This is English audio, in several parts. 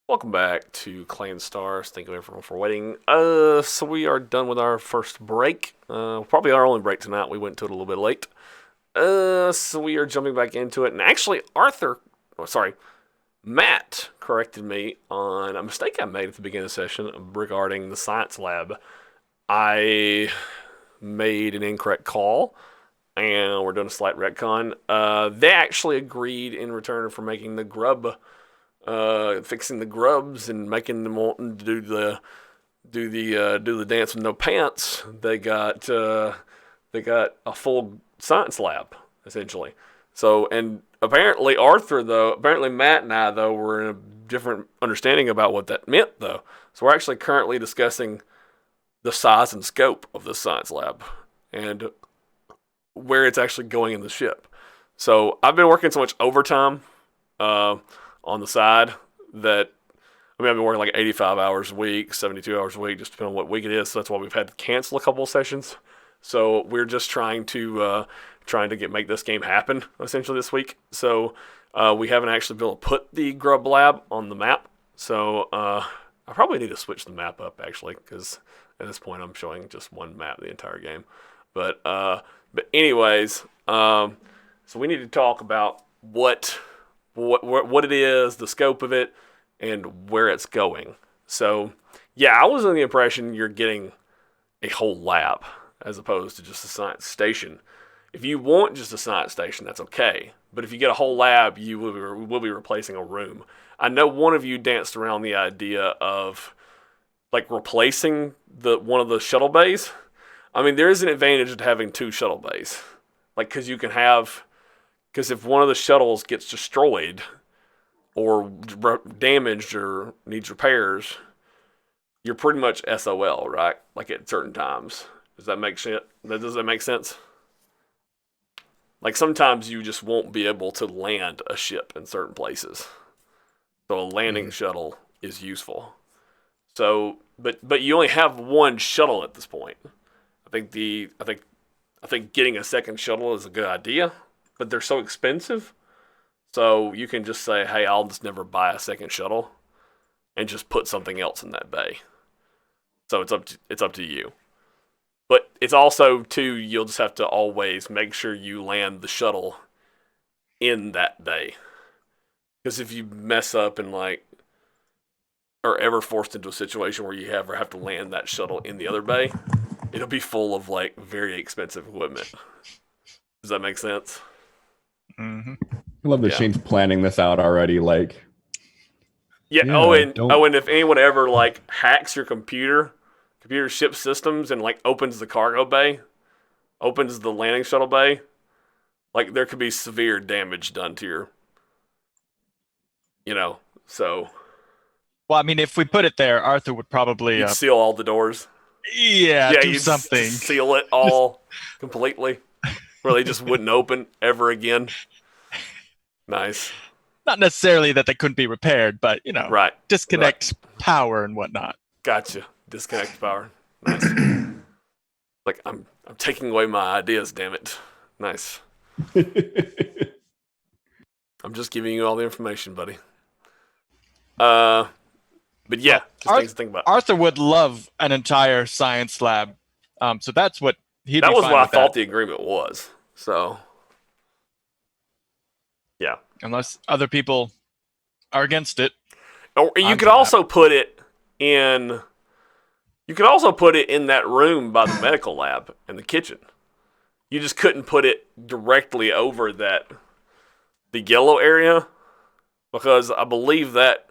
Welcome back to Clan Stars. Thank you everyone for waiting. So we are done with our first break. Probably our only break tonight. We went to it a little bit late. So we are jumping back into it. And actually, Matt corrected me on a mistake I made at the beginning of the session regarding the science lab. I made an incorrect call, and we're doing a slight retcon. They actually agreed in return for making the grub fixing the grubs and making them wanting to do the dance with no pants. They got a full science lab essentially. So and apparently Matt and I though were in a different understanding about what that meant though. So we're actually currently discussing the size and scope of the science lab and where it's actually going in the ship. So I've been working so much overtime. On the side that I've been working like 85 hours a week, 72 hours a week, just depending on what week it is. So that's why we've had to cancel a couple of sessions. So we're just trying to make this game happen essentially this week. So we haven't actually been able to put the Grub Lab on the map. So I probably need to switch the map up actually because at this point I'm showing just one map the entire game. But anyways, so we need to talk about what it is, the scope of it, and where it's going. So, yeah, I was under the impression you're getting a whole lab as opposed to just a science station. If you want just a science station, that's okay. But if you get a whole lab, you will be replacing a room. I know one of you danced around the idea of like replacing one of the shuttle bays. I mean, there is an advantage to having two shuttle bays, like because if one of the shuttles gets destroyed or damaged or needs repairs, you're pretty much SOL, right? Like at certain times. Does that make sense? Does that make sense? Like sometimes you just won't be able to land a ship in certain places. So a landing shuttle is useful. So, but you only have one shuttle at this point. I think getting a second shuttle is a good idea, but they're so expensive. So you can just say, hey, I'll just never buy a second shuttle and just put something else in that bay. So it's up to you. But it's also too, you'll just have to always make sure you land the shuttle in that bay. Because if you mess up and like are ever forced into a situation where you ever have to land that shuttle in the other bay, it'll be full of like very expensive equipment. Does that make sense? Mm-hmm. I love that Yeah. Shane's planning this out already. Like, Yeah. yeah, And if anyone ever like hacks your computer ship systems and like opens the cargo bay, opens the landing shuttle bay, like there could be severe damage done to your, so Well, I mean, if we put it there, Arthur would probably, you'd seal all the doors. Yeah, do you'd something. just seal it all completely, where they just wouldn't open ever again. Nice. Not necessarily that they couldn't be repaired, but Right. disconnect power and whatnot. Gotcha. Disconnect power. Nice. Like I'm taking away my ideas, damn it. Nice. I'm just giving you all the information, buddy. But yeah, just things to think about. Arthur would love an entire science lab, so that's what he'd That be was fine what I with thought that. the agreement was. So, yeah. Unless other people are against it. Or you I'm could for also put it in. You could also put it in that room by the medical lab in the kitchen. You just couldn't put it directly over the yellow area because I believe that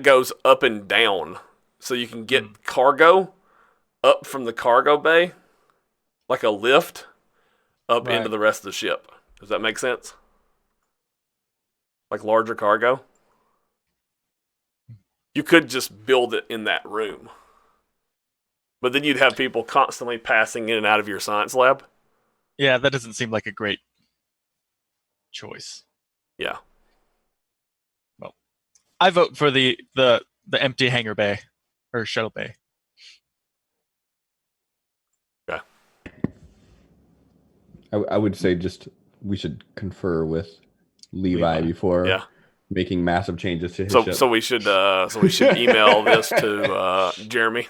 goes up and down, so you can get cargo up from the cargo bay, like a lift, up Right. into the rest of the ship. Does that make sense? Like larger cargo. You could just build it in that room. But then you'd have people constantly passing in and out of your science lab. Yeah, that doesn't seem like a great choice. Yeah. Well, I vote for the empty hangar bay or shuttle bay. Okay. I would say just we should confer with Levi before. Yeah. making massive changes to his So ship. so we should email this to Jeremy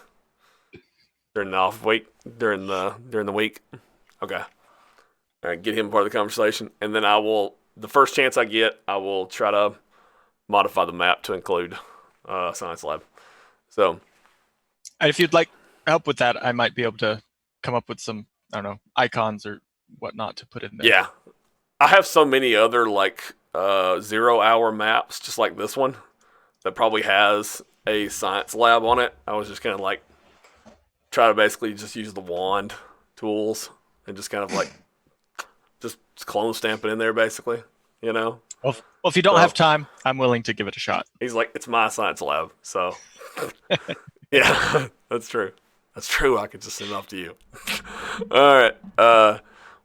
during the off week during the week. Okay. All right, get him part of the conversation, and then I will. The first chance I get, I will try to modify the map to include science lab. So, And if you'd like help with that, I might be able to come up with some, I don't know, icons or whatnot to put in there. yeah, I have so many other like 0-hour maps, just like this one, that probably has a science lab on it. I was just kind of like try to basically just use the wand tools and just kind of like just clone stamp it in there, basically. You know. Well, if you don't have time, I'm willing to give it a shot. He's like, it's my science lab, so yeah, that's true. That's true. I could just send it off to you. All right. Well,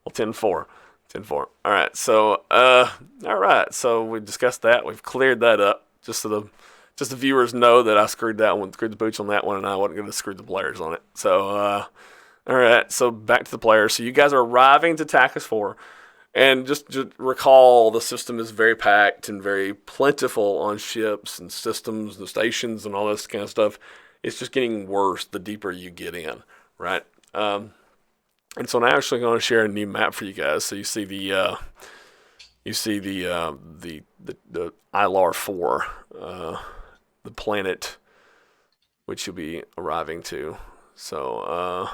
10-4. 10-4. All right. So, all right. So we discussed that. We've cleared that up. Just so the viewers know that I screwed the booch on that one, and I wasn't going to screw the players on it. So, all right. So back to the players. So you guys are arriving to Tachus 4. And just recall, the system is very packed and very plentiful on ships and systems and stations and all this kind of stuff. It's just getting worse the deeper you get in, right? And so I'm actually going to share a new map for you guys. So you see the ILAR 4, the planet which you'll be arriving to. So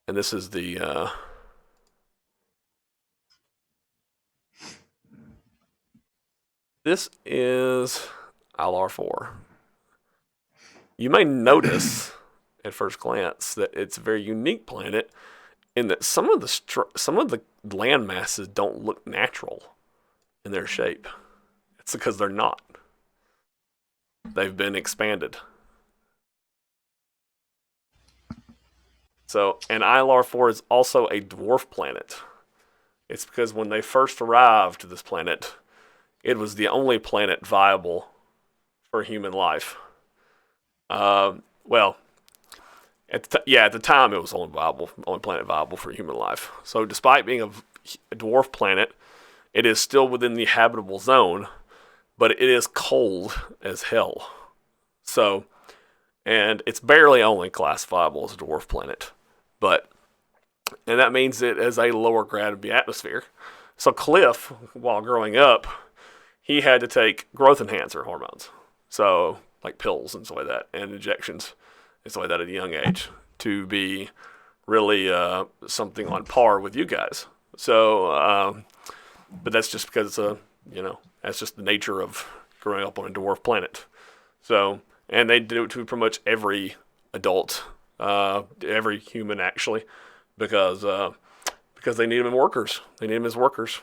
and this is the this is ILAR 4. You may notice at first glance that it's a very unique planet in that some of the land masses don't look natural in their shape. It's because they're not. They've been expanded. So, and ILAR 4 is also a dwarf planet. It's because when they first arrived to this planet, it was the only planet viable for human life. Well, at the time it was only planet viable for human life. So, despite being a dwarf planet, it is still within the habitable zone, but it is cold as hell. So, and it's barely only classifiable as a dwarf planet. And that means it has a lower gravity atmosphere. So Cliff, while growing up, he had to take growth enhancer hormones. So, like pills and stuff like that, and injections and stuff like that at a young age to be really something on par with you guys. So, but that's just because that's just the nature of growing up on a dwarf planet. So, and they do it to pretty much every adult, every human actually, because they need them in workers. They need them as workers.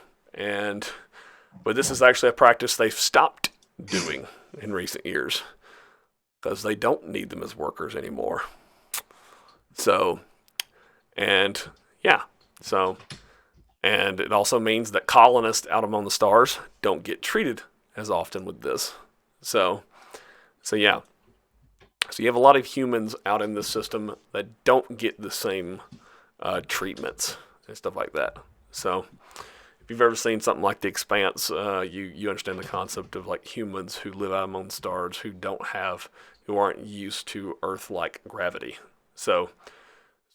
But this is actually a practice they've stopped doing in recent years because they don't need them as workers anymore. So, and it also means that colonists out among the stars don't get treated as often with this. So yeah. So you have a lot of humans out in this system that don't get the same treatments and stuff like that. So if you've ever seen something like The Expanse, you understand the concept of like humans who live out among the stars who aren't used to Earth-like gravity. So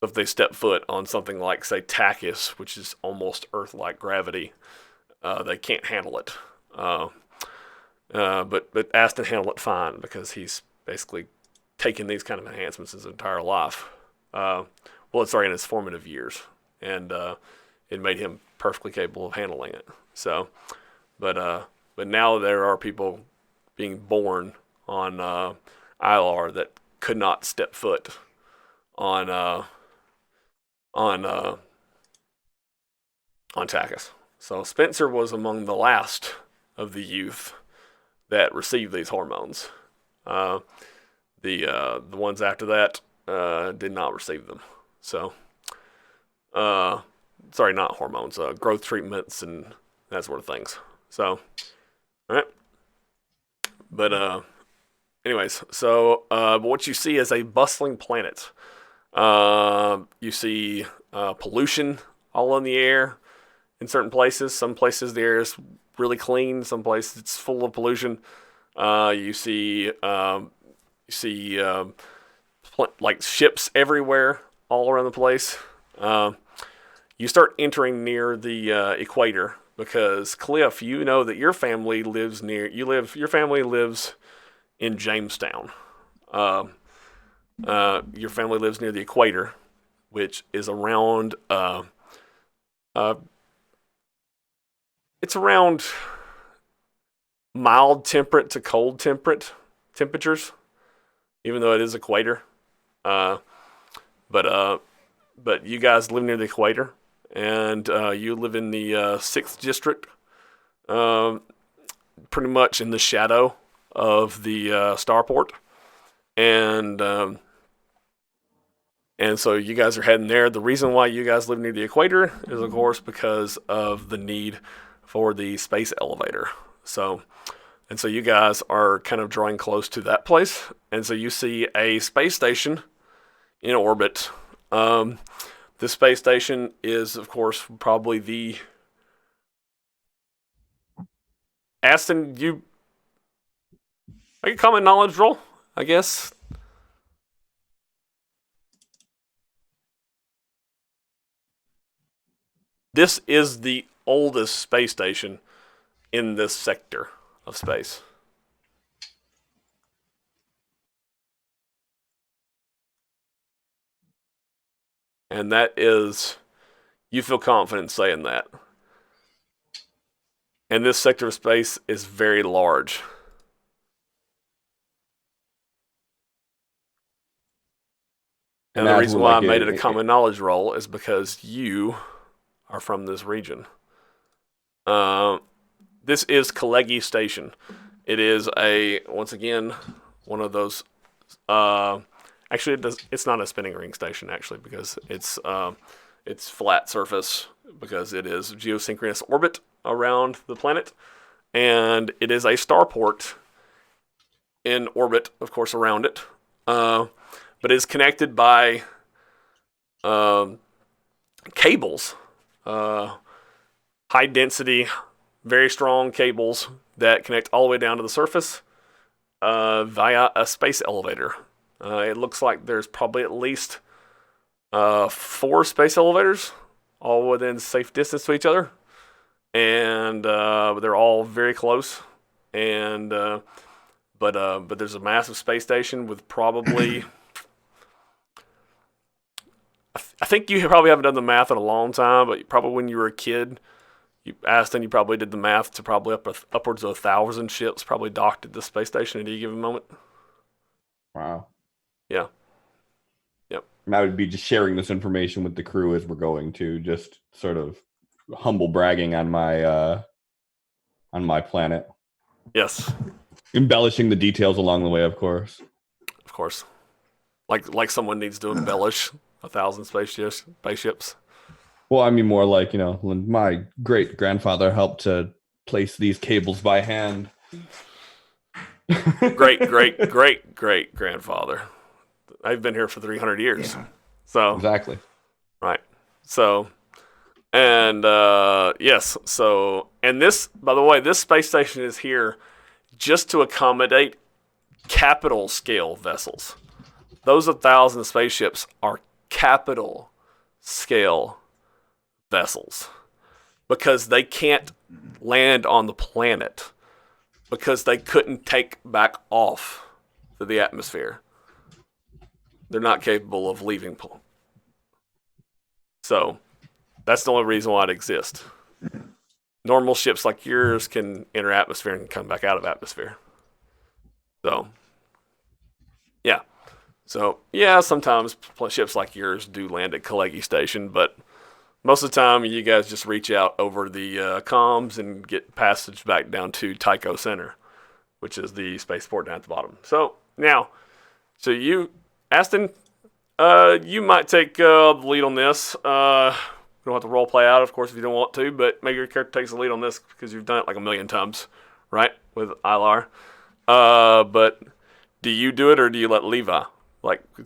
if they step foot on something like, say, Tachus, which is almost Earth-like gravity, they can't handle it. But Aston handled it fine because he's basically taken these kind of enhancements his entire life. In his formative years, and it made him perfectly capable of handling it. So, but now there are people being born on ILAR that could not step foot on Tachus. So Spencer was among the last of the youth that received these hormones. The ones after that did not receive them. So, not hormones, growth treatments and that sort of things. So, all right. But anyways, so what you see is a bustling planet. You see pollution all in the air. in certain places. Some places the air is really clean. Some places it's full of pollution. You see like ships everywhere, all around the place. You start entering near the equator because Cliff, you know that your family lives near. Your family lives in Jamestown. Your family lives near the equator, which is around. It's around mild temperate to cold temperatures, even though it is equator. But you guys live near the equator, and you live in the sixth district, pretty much in the shadow of the starport, and so you guys are heading there. The reason why you guys live near the equator is, of course, because of the need for the space elevator. So you guys are kind of drawing close to that place, and so you see a space station in orbit. This space station is, of course, probably the Aston. You make a common knowledge roll, I guess. This is the oldest space station in this sector of space. And that is, you feel confident saying that. And this sector of space is very large. And the reason why I made it a common knowledge roll is because you are from this region. This is Kalegi Station. It is once again, one of those. Actually, it's not a spinning ring station actually, because it's flat surface, because it is geosynchronous orbit around the planet, and it is a starport in orbit, of course, around it. But is connected by cables, high density, very strong cables that connect all the way down to the surface via a space elevator. It looks like there's probably at least 4 space elevators, all within safe distance to each other, and they're all very close. And but there's a massive space station with probably. I think you probably haven't done the math in a long time, but probably when you were a kid, you probably did the math to probably upwards of 1,000 ships probably docked at this space station at any given moment. Wow. Yeah. Yep. And I would be just sharing this information with the crew as we're going to, just sort of humble bragging on my planet. Yes. Embellishing the details along the way, of course. Of course. Like someone needs to embellish 1,000 spaceships. Well, I mean more like, my great grandfather helped to place these cables by hand. Great grandfather. I've been here for 300 years. Yeah. So exactly. Right. So and yes, so and this, by the way, this space station is here just to accommodate capital scale vessels. Those 1,000 spaceships are capital scale vessels because they can't land on the planet because they couldn't take back off to the atmosphere. They're not capable of leaving. So that's the only reason why it exists. Normal ships like yours can enter atmosphere and come back out of atmosphere. So, yeah. So, yeah, sometimes ships like yours do land at Kalegi Station, but most of the time you guys just reach out over the comms and get passage back down to Tycho Center, which is the spaceport down at the bottom. So, now, you, Aston, you might take the lead on this. You don't have to role play out, of course, if you don't want to, but maybe your character takes the lead on this because you've done it like 1,000,000 times, right, with Ilar. But do you do it or do you let Levi,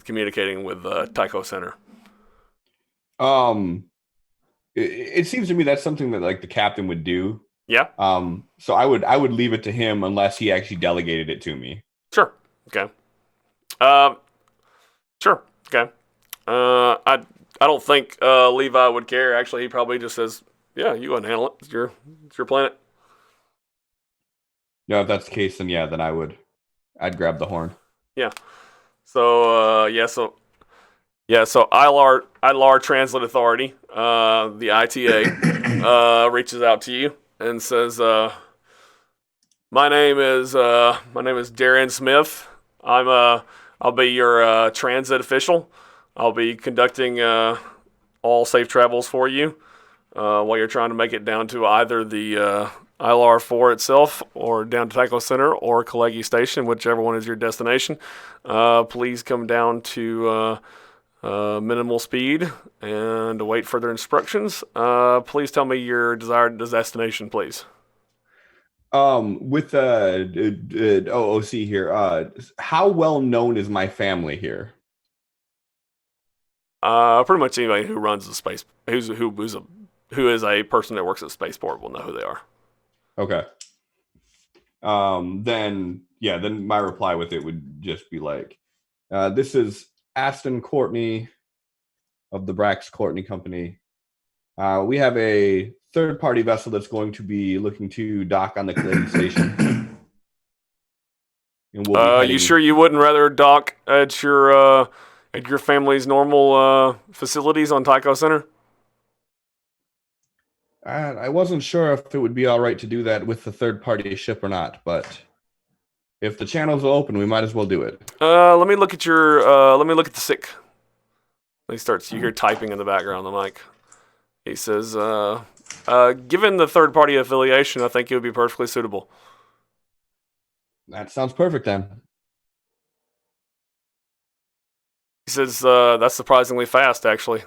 communicating with Tycho Center? it seems to me that's something that like the captain would do. Yeah. So I would leave it to him unless he actually delegated it to me. Sure. Okay. Um. Sure. Okay. I don't think Levi would care. Actually, he probably just says, "Yeah, you go and handle it. It's your planet." No, if that's the case, then yeah, then I'd grab the horn. Yeah. So so ILAR Translate Authority, the ITA, reaches out to you and says, my name is Darren Smith. I'll be your transit official. I'll be conducting all safe travels for you while you're trying to make it down to either the ILR-4 itself or down to Tycho Center or Kalegi Station, whichever one is your destination. Please come down to minimal speed and await further instructions. Please tell me your desired destination, please. With OOC here, how well known is my family here? Pretty much anybody who runs the space, who is a person that works at spaceport will know who they are. Okay. Then my reply with it would just be like, this is Aston Courtney of the Brax Courtney Company. We have a third-party vessel that's going to be looking to dock on the Kalegi station. And we'll be heading... You sure you wouldn't rather dock at your family's normal facilities on Tycho Center? I wasn't sure if it would be all right to do that with the third-party ship or not, but if the channels are open, we might as well do it. Let me look at the sick. He starts. You hear typing in the background on the mic. He says, given the third-party affiliation, I think it would be perfectly suitable. That sounds perfect, then. He says, that's surprisingly fast, actually.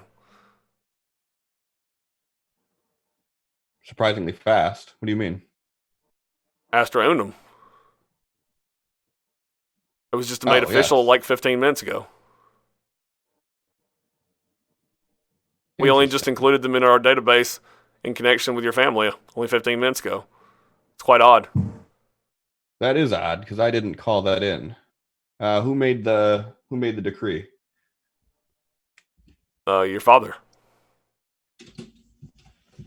Surprisingly fast? What do you mean? Astra Unum. It was just made official like 15 minutes ago. We only just included them in our database in connection with your family only 15 minutes ago. It's quite odd. That is odd because I didn't call that in. Who made the decree? Your father.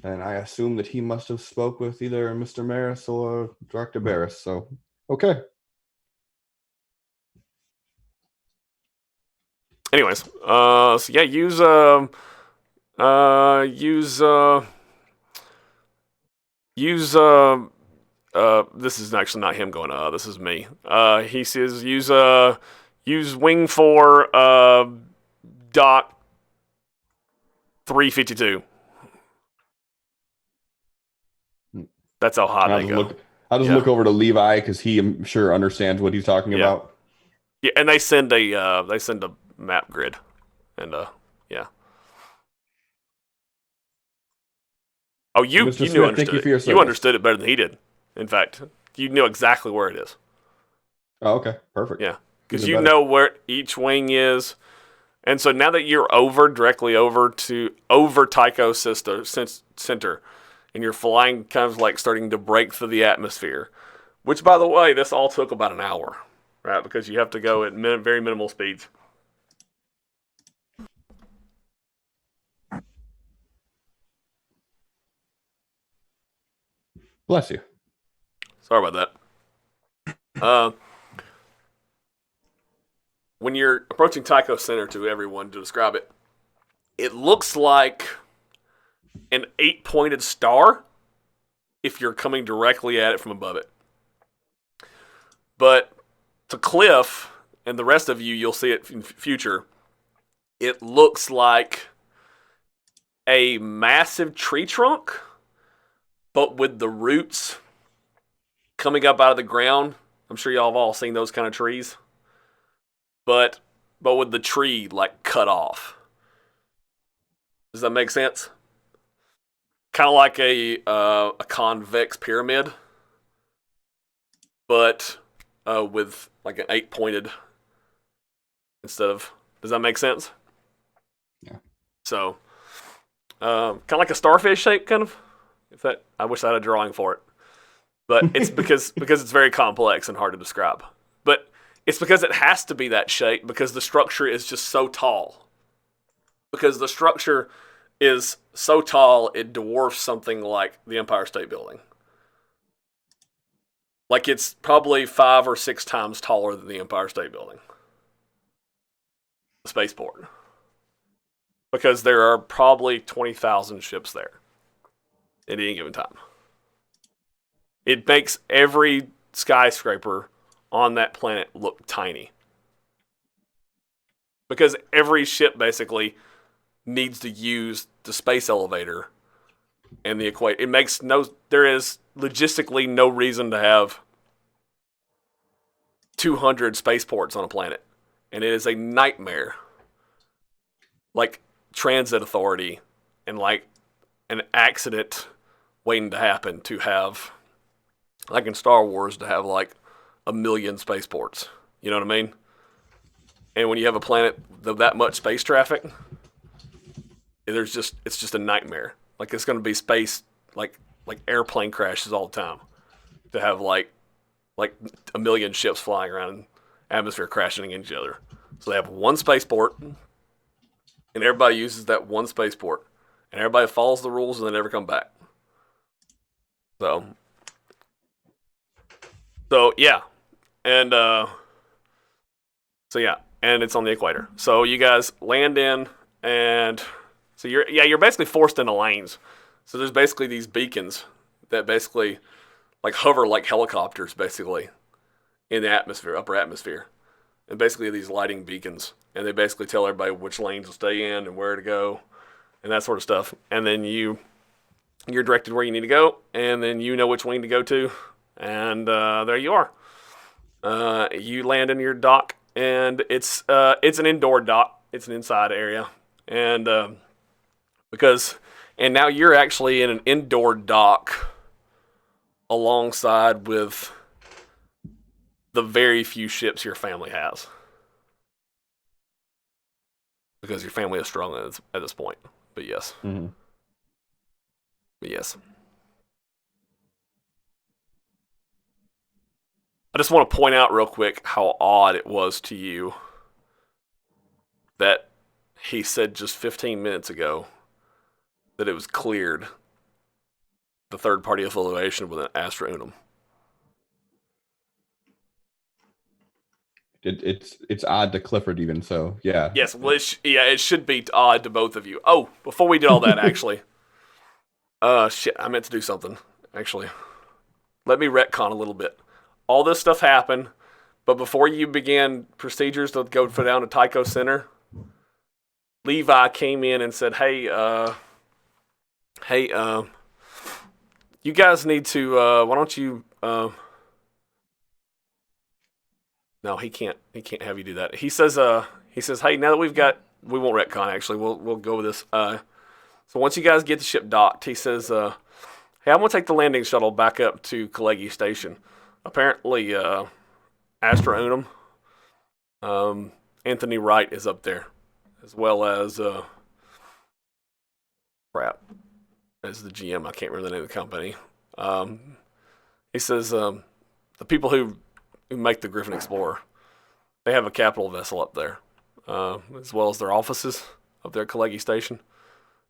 And I assume that he must have spoke with either Mr. Maris or Director Barris. So, okay. Anyways, so yeah, use this is actually not him going, this is me. He says use wing 4 dot 352. That's how high they go. I'll just look over to Levi because he, I'm sure, understands what he's talking about. Yeah, and they send a map grid, and yeah. Oh, you Mr. knew understood it. You understood it better than he did. In fact, you knew exactly where it is. Oh, okay, perfect. Yeah, because you know where each wing is, and so now that you're directly over Tycho Center, and you're flying kind of like starting to break through the atmosphere, which, by the way, this all took about an hour, right? Because you have to go at very minimal speeds. Bless you. Sorry about that. When you're approaching Tycho Center, to everyone to describe it, it looks like an 8-pointed star if you're coming directly at it from above it. But to Cliff and the rest of you, you'll see it in future, it looks like a massive tree trunk, but with the roots coming up out of the ground. I'm sure y'all have all seen those kind of trees. But with the tree like cut off. Does that make sense? Kind of like a convex pyramid, but with like an 8-pointed instead of. Does that make sense? Yeah. So kind of like a starfish shape, kind of. If that, I wish I had a drawing for it, but it's because it's very complex and hard to describe. But it's because it has to be that shape because the structure is just so tall. Because the structure is so tall, it dwarfs something like the Empire State Building. Like it's probably 5 or 6 times taller than the Empire State Building, the spaceport. Because there are probably 20,000 ships there at any given time. It makes every skyscraper on that planet look tiny. Because every ship basically needs to use the space elevator and the equator. There is logistically no reason to have 200 spaceports on a planet. And it is a nightmare. Like transit authority and like an accident waiting to happen to have, like in Star Wars, to have like 1 million spaceports. You know what I mean? And when you have a planet with that much space traffic, it's just a nightmare. Like it's going to be space, like airplane crashes all the time. To have like 1 million ships flying around in atmosphere crashing into each other. So they have one spaceport, and everybody uses that one spaceport, and everybody follows the rules and they never come back. So yeah, and and it's on the equator. So you guys land in, and so you're basically forced into lanes. So there's basically these beacons that basically like hover like helicopters, basically in the atmosphere, upper atmosphere, and basically these lighting beacons, and they basically tell everybody which lanes to stay in and where to go, and that sort of stuff. And then you're directed where you need to go, and then you know which wing to go to, and there you are. You land in your dock, and it's an indoor dock. It's an inside area, and now you're actually in an indoor dock alongside with the very few ships your family has, because your family is strong at this point. But yes, but yes. I just want to point out real quick how odd it was to you that he said just 15 minutes ago that it was cleared, the third-party affiliation with an Astra Unum. It's odd to Clifford even, so yeah. Yes, well, it should be odd to both of you. Oh, before we did all that, actually, shit, I meant to do something. Actually, let me retcon a little bit. All this stuff happened, but before you began procedures to go down to Tycho Center, Levi came in and said, "Hey, you guys need to. Why don't you?" No, he can't. He can't have you do that. He says, "Hey, now that we won't retcon. Actually, we'll go with this. So once you guys get the ship docked, he says, "Hey, I'm gonna take the landing shuttle back up to Kalegi Station. Apparently, Astra Unum, Anthony Wright is up there, as well as as the GM. I can't remember the name of the company. He says the people who make the Griffin Explorer, they have a capital vessel up there, as well as their offices up there at Kalegi Station.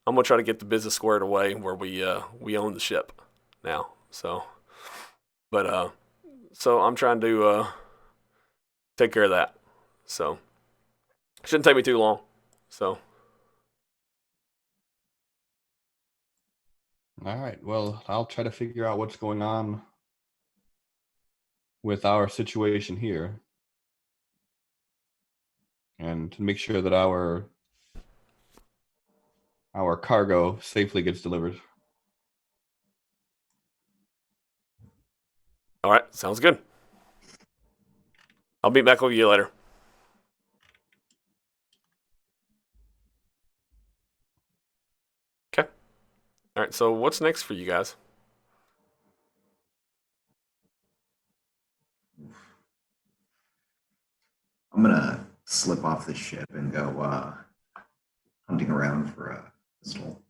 I'm gonna try to get the business squared away where we own the ship now. So I'm trying to take care of that. So shouldn't take me too long. So All right. Well, I'll try to figure out what's going on with our situation here, and to make sure that our cargo safely gets delivered. all right, sounds good. I'll be back with you later. Okay. All right. So what's next for you guys? I'm gonna slip off the ship and go hunting around for a pistol.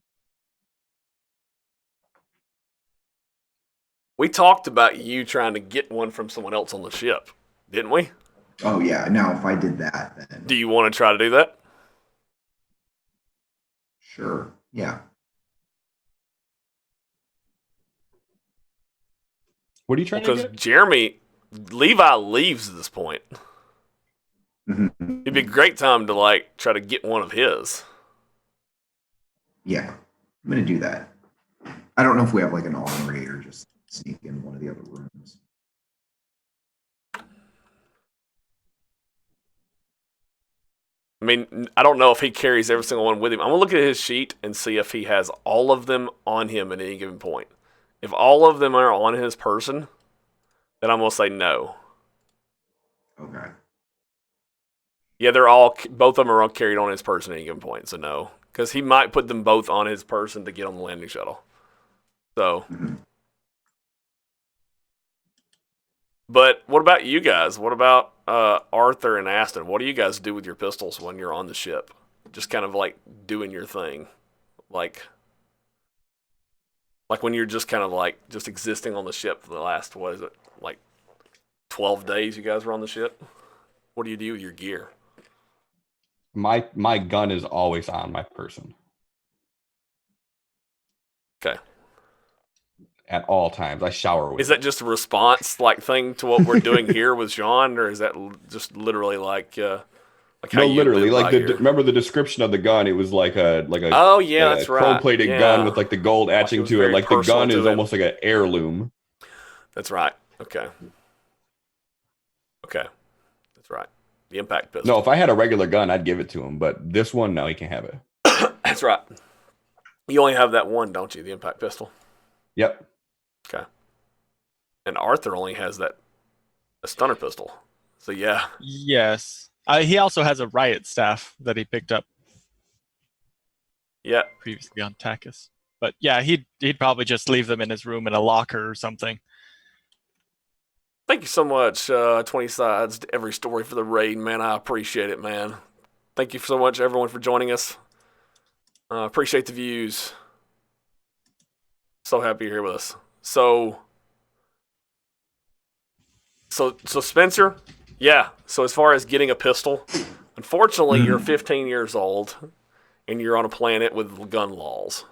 We talked about you trying to get one from someone else on the ship, didn't we? Oh yeah. Now, if I did that, then Do you want to try to do that? sure. Yeah. What are you trying to Because get? Levi leaves at this point. Mhm. It'd be a great time to like try to get one of his. Yeah. I'm gonna do that. I don't know if we have like an armory or just sneak in one of the other rooms. I mean, I don't know if he carries every single one with him. I'm gonna look at his sheet and see if he has all of them on him at any given point. If all of them are on his person, then I'm gonna say no. Okay. Yeah, both of them are all carried on his person at any given point, so no, because he might put them both on his person to get on the landing shuttle. So, Mhm. but what about you guys? What about Arthur and Aston? What do you guys do with your pistols when you're on the ship? Just kind of like doing your thing, like when you're just kind of like just existing on the ship for the last, what is it, like 12 days you guys were on the ship? What do you do with your gear? My gun is always on my person Okay. at all times. I shower with Is that just a response like thing to what we're doing here with Shaun, or is that just literally like how No, you literally, live like by here? remember the description of the gun? It was like a Oh yeah, that's right. chrome-plated gun Yeah, with like the gold like it etching was to it. very Like the personal gun is to him. almost like an heirloom. That's right. Okay. Okay. That's right. The impact No, pistol. if I had a regular gun, I'd give it to him. But this one, no, he can't have it. That's right. You only have that one, don't you? The impact pistol. Yep. Okay. And Arthur only has a stunner pistol. So yeah. Yes. He also has a riot staff that he picked up Yeah. previously on Takis. But yeah, he'd probably just leave them in his room in a locker or something. Thank you so much, 20 Sides to every story for the raid, man. I appreciate it, man. Thank you so much, everyone, for joining us. Appreciate the views. So happy you're here with us. So Spencer, yeah. So as far as getting a pistol, unfortunately, you're 15 years old and you're on a planet with gun laws.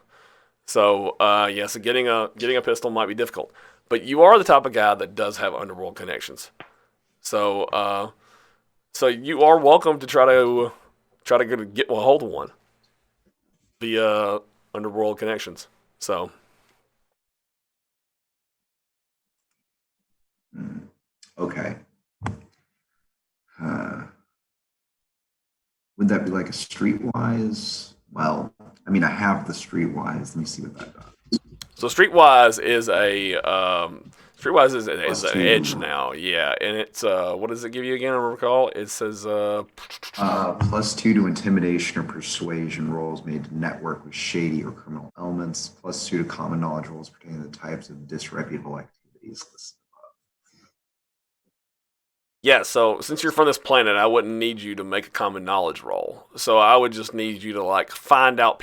So so getting a pistol might be difficult. But you are the type of guy that does have underworld connections. So so you are welcome to try to get a hold of one via underworld connections. So Okay. Uh, would that be like a streetwise? Well, I mean, I have the streetwise. Let me see what that does. so Streetwise is is Plus an two. edge now, yeah, and it's what does it give you again? I recall it says +2 to intimidation or persuasion rolls made to network with shady or criminal elements. +2 to common knowledge rolls pertaining to the types of disreputable activities listed. yeah. So since you're from this planet, I wouldn't need you to make a common knowledge roll. So I would just need you to like find other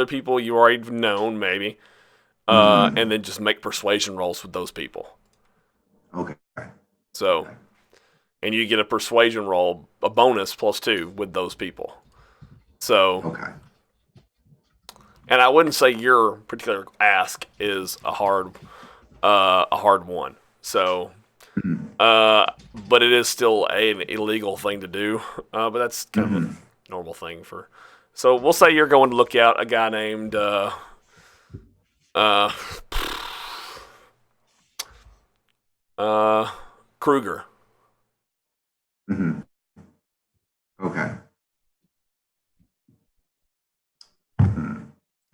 people you already known maybe, and then just make persuasion rolls with those people. Okay. So, and you get a persuasion roll, a bonus +2 with those people. So, Okay. and I wouldn't say your particular ask is a hard one. So, but it is still an illegal thing to do. But that's kind of a normal thing for. So we'll say you're going to look out a guy named Kruger. Okay.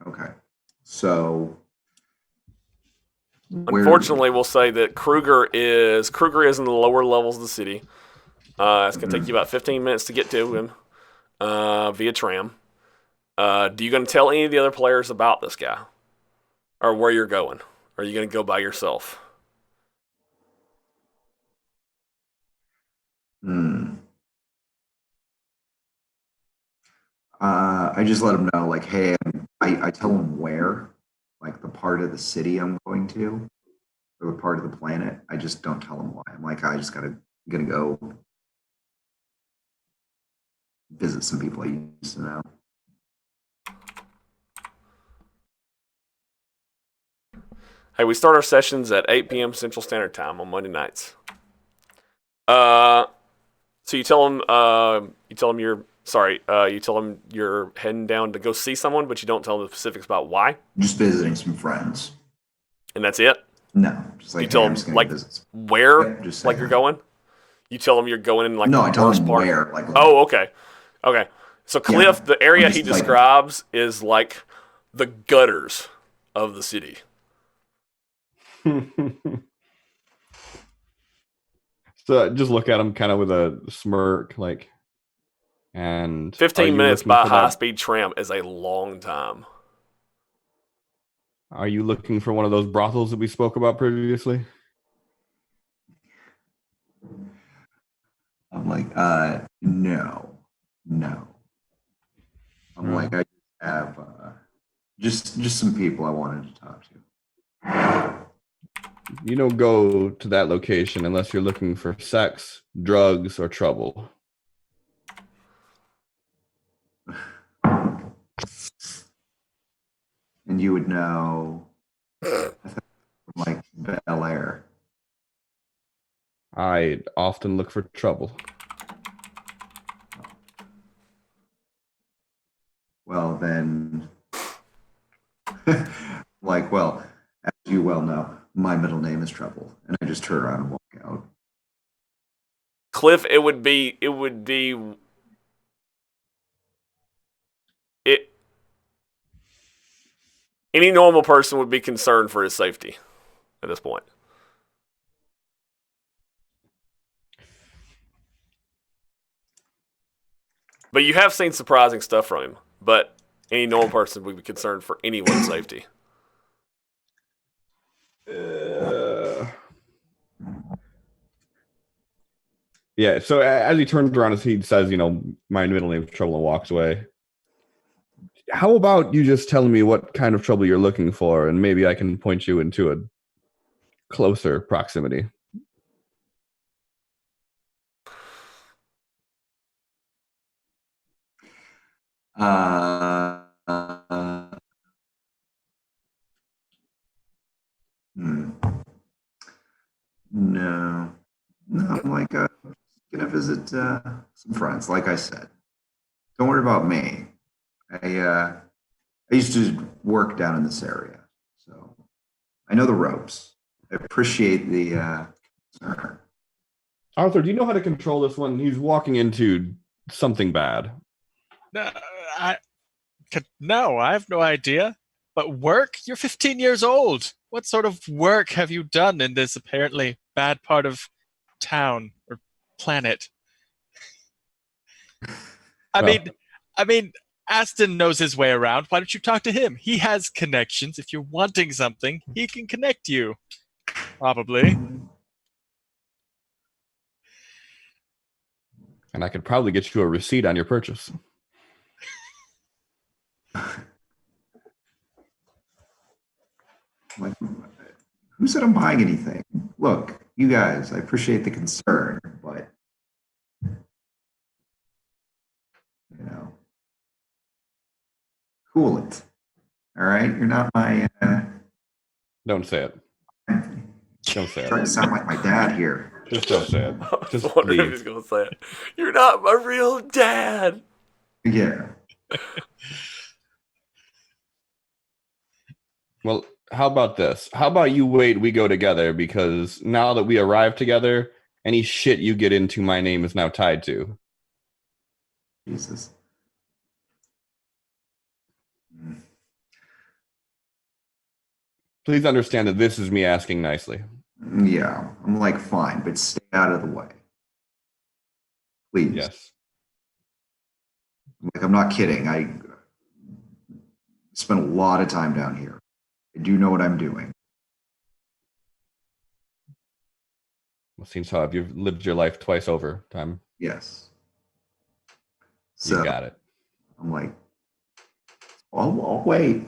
Okay. So Unfortunately, we'll say that Kruger is in the lower levels of the city. It's going to take you about 15 minutes to get to him via tram. Do you going to tell any of the other players about this guy or where you're going? Or are you going to go by yourself? I just let them know, like, hey, I tell them where, like the part of the city I'm going to. or the part of the planet, I just don't tell them why. I'm like, gonna go visit some people I used to know. Hey, we start our sessions at 8 p.m. Central Standard Time on Monday nights. So you tell them you're heading down to go see someone, but you don't tell them the specifics about why. Just visiting some friends. And that's it. No, just like You tell hey, them I'm just gonna like visit. where, Yep, just like say you're hi. going. You tell them you're going in like No, the I tell worst them part. where. Like, Oh, okay. So Cliff, the area just he like- describes is like the gutters of the city. So I just look at him kind of with a smirk, like, and 15 minutes looking by for that- high-speed tram is a long time. Are you looking for one of those brothels that we spoke about previously? I'm like, no. I'm like, I have just some people I wanted to talk to. You don't go to that location unless you're looking for sex, drugs, or trouble. And you would know, like Bel Air. I often look for trouble. Well, then, like, well, as you well know, my middle name is Trouble, and I just turn around and walk out. Cliff, it any normal person would be concerned for his safety at this point. But you have seen surprising stuff from him. But any normal person would be concerned for anyone's safety. Yeah, so as he turns around, he says, my middle name is Trouble, and walks away. How about you just tell me what kind of trouble you're looking for, and maybe I can point you into a closer proximity. Uh, No, I'm like gonna visit some friends. Like I said, don't worry about me. I used to work down in this area, so I know the ropes. I appreciate the concern. Arthur, do you know how to control this one? He's walking into something bad. No, I have no idea. But work? You're 15 years old. What sort of work have you done in this apparently bad part of town or planet? I mean, Aston knows his way around. Why don't you talk to him? He has connections. If you're wanting something, he can connect you. Probably. And I could probably get you a receipt on your purchase. Like, who said I'm buying anything? Look, you guys, I appreciate the concern, but cool it. All right, you're not my. Don't say it. Don't say Starting to it. sound like my dad here. Just don't say it. Just I wonder if leave. he's going to say it. You're not my real dad. Yeah. Well, how about this? How about you wait, we go together, because now that we arrive together, any shit you get into, my name is now tied to. Jesus. Please understand that this is me asking nicely. Yeah, I'm like, fine, but stay out of the way. Please. Yes. Like, I'm not kidding. I spent a lot of time down here. I do know what I'm doing. Well, seems how you've lived your life twice over time. Yes. You So got it. I'm like, I'll wait.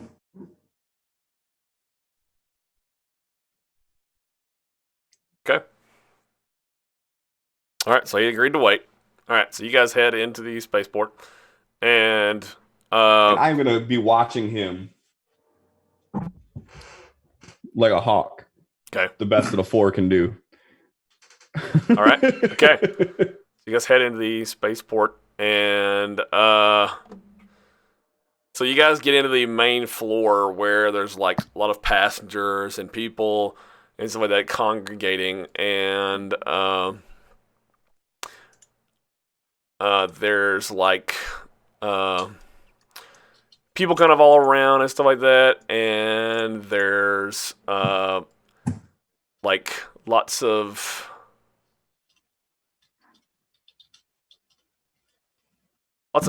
All right, so he agreed to wait. All right, so you guys head into the spaceport, and I'm going to be watching him like a hawk. okay, The best that a 4 can do. all right, okay. So you guys head into the spaceport, and so you guys get into the main floor where there's like a lot of passengers and people and stuff like that congregating, and there's like people kind of all around and stuff like that, and there's like lots of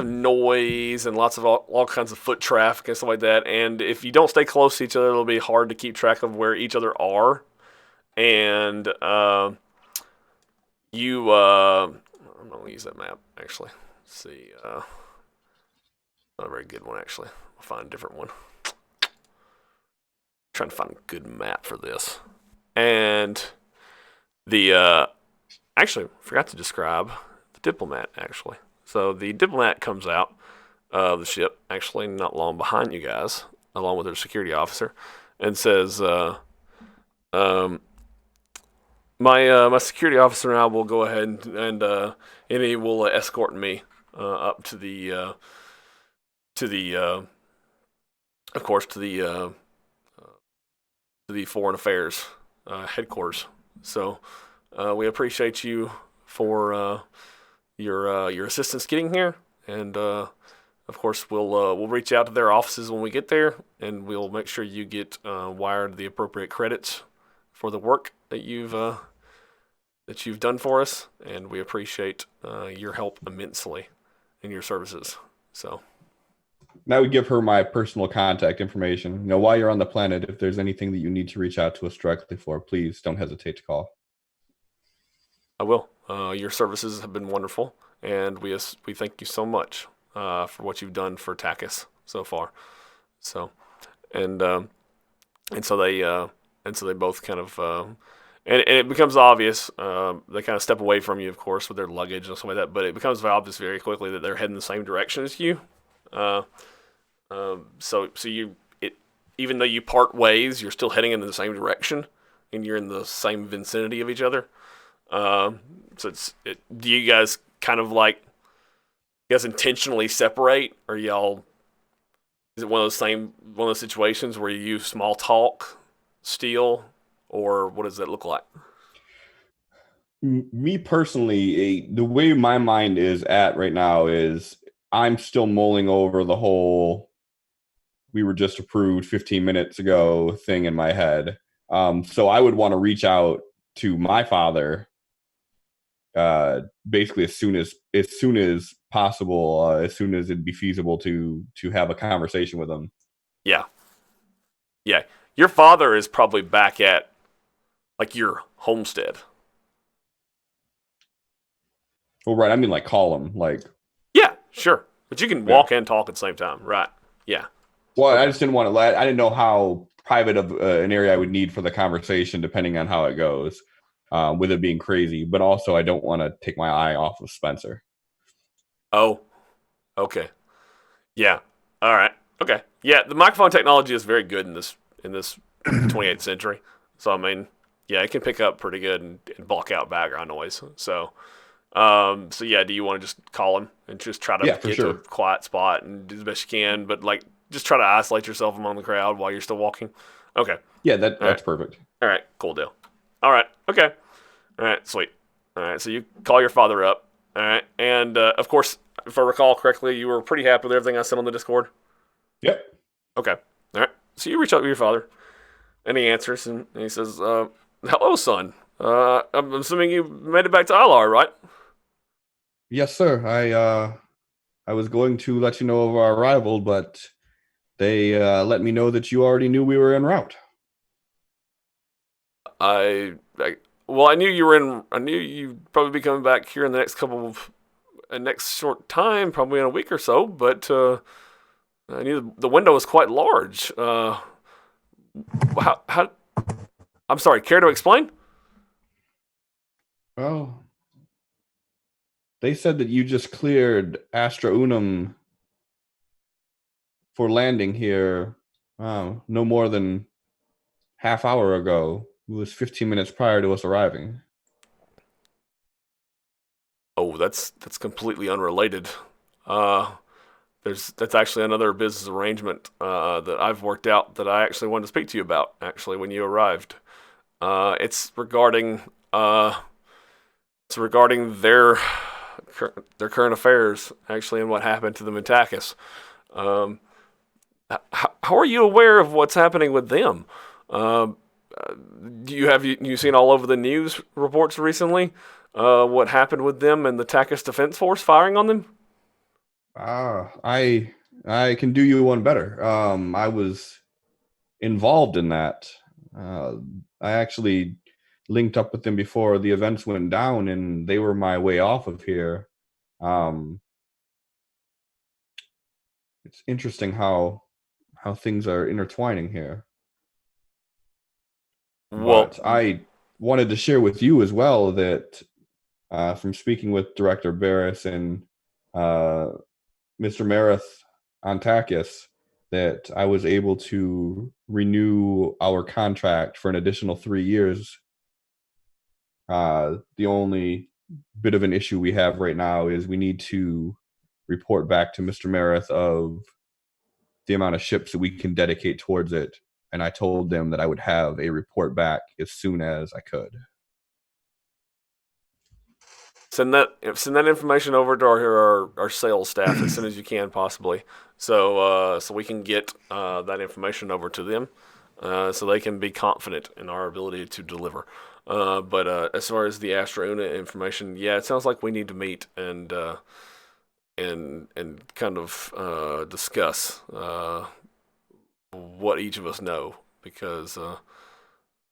noise and lots of all kinds of foot traffic and stuff like that. And if you don't stay close to each other, it'll be hard to keep track of where each other are. And you, I'm gonna use that map actually. Let's see, not a very good one actually. I'll find a different one. Trying to find a good map for this. And the actually forgot to describe the diplomat actually. So the diplomat comes out of the ship, actually not long behind you guys, along with their security officer, and says, my security officer and I will go ahead and he will escort me up to the of course to the foreign affairs headquarters. So we appreciate you for your assistance getting here, and of course we'll reach out to their offices when we get there, and we'll make sure you get wired the appropriate credits for the work that you've done for us, and we appreciate your help immensely in your services. So. And I would give her my personal contact information. While you're on the planet, if there's anything that you need to reach out to us directly for, please don't hesitate to call. I will. Your services have been wonderful, and we thank you so much for what you've done for Takis so far. So, and so they both kind of and it becomes obvious. They kind of step away from you, of course, with their luggage and stuff like that. But it becomes obvious very quickly that they're heading the same direction as you. So even though you part ways, you're still heading in the same direction, and you're in the same vicinity of each other. So do you guys kind of like, you guys intentionally separate, or y'all, is it one of those situations where you use small talk, steal, or what does that look like? Me personally, the way my mind is at right now is I'm still mulling over the whole "we were just approved 15 minutes ago" thing in my head. So I would want to reach out to my father basically as soon as possible, as soon as it'd be feasible to have a conversation with him. Yeah. Your father is probably back at like your homestead. Well, right. I mean, like, call him. Like, yeah, sure, but you can walk and talk at the same time, right? Yeah. Well, okay. I just didn't want to I didn't know how private of an area I would need for the conversation, depending on how it goes, with it being crazy. But also, I don't want to take my eye off of Spencer. Oh, okay. Yeah. All right. Okay. Yeah, the microphone technology is very good in this 28th century. So I mean, yeah, it can pick up pretty good and block out background noise. So yeah, do you want to just call him and just try to get to a quiet spot and do the best you can, but like just try to isolate yourself among the crowd while you're still walking? Okay. Yeah, that's perfect. All right, cool deal. All right, okay. All right, sweet. All right, so you call your father up. All right, and of course, if I recall correctly, you were pretty happy with everything I said on the Discord? Yep. Okay. All right, so you reach out to your father, and he answers, and he says, hello, son. I'm assuming you made it back to Ilar, right? Yes, sir. I was going to let you know of our arrival, but they let me know that you already knew we were en route. I knew you were in. I knew you'd probably be coming back here in the next short time, probably in a week or so. But I knew the window was quite large. How? I'm sorry. Care to explain? Well, They said that you just cleared Astra Unum for landing here no more than half hour ago. It was 15 minutes prior to us arriving. Oh, that's completely unrelated. That's actually another business arrangement that I've worked out that I actually wanted to speak to you about. Actually, when you arrived, it's regarding their current affairs, actually, and what happened to them in Takis. Um, how are you aware of what's happening with them? Um, you seen all over the news reports recently? What happened with them and the Takis Defense Force firing on them? I can do you one better. I was involved in that. Uh, I actually linked up with them before the events went down, and they were my way off of here. Um, it's interesting how things are intertwining here. Well, But I wanted to share with you as well that from speaking with Director Barris and uh, Mr. Marith Antakis, that I was able to renew our contract for an additional 3 years. The only bit of an issue we have right now is we need to report back to Mr. Marith of the amount of ships that we can dedicate towards it. And I told them that I would have a report back as soon as I could. send that information over to our sales staff as soon as you can, possibly, so we can get that information over to them, so they can be confident in our ability to deliver. But as far as the Astra Una information, yeah, it sounds like we need to meet and kind of discuss what each of us know, because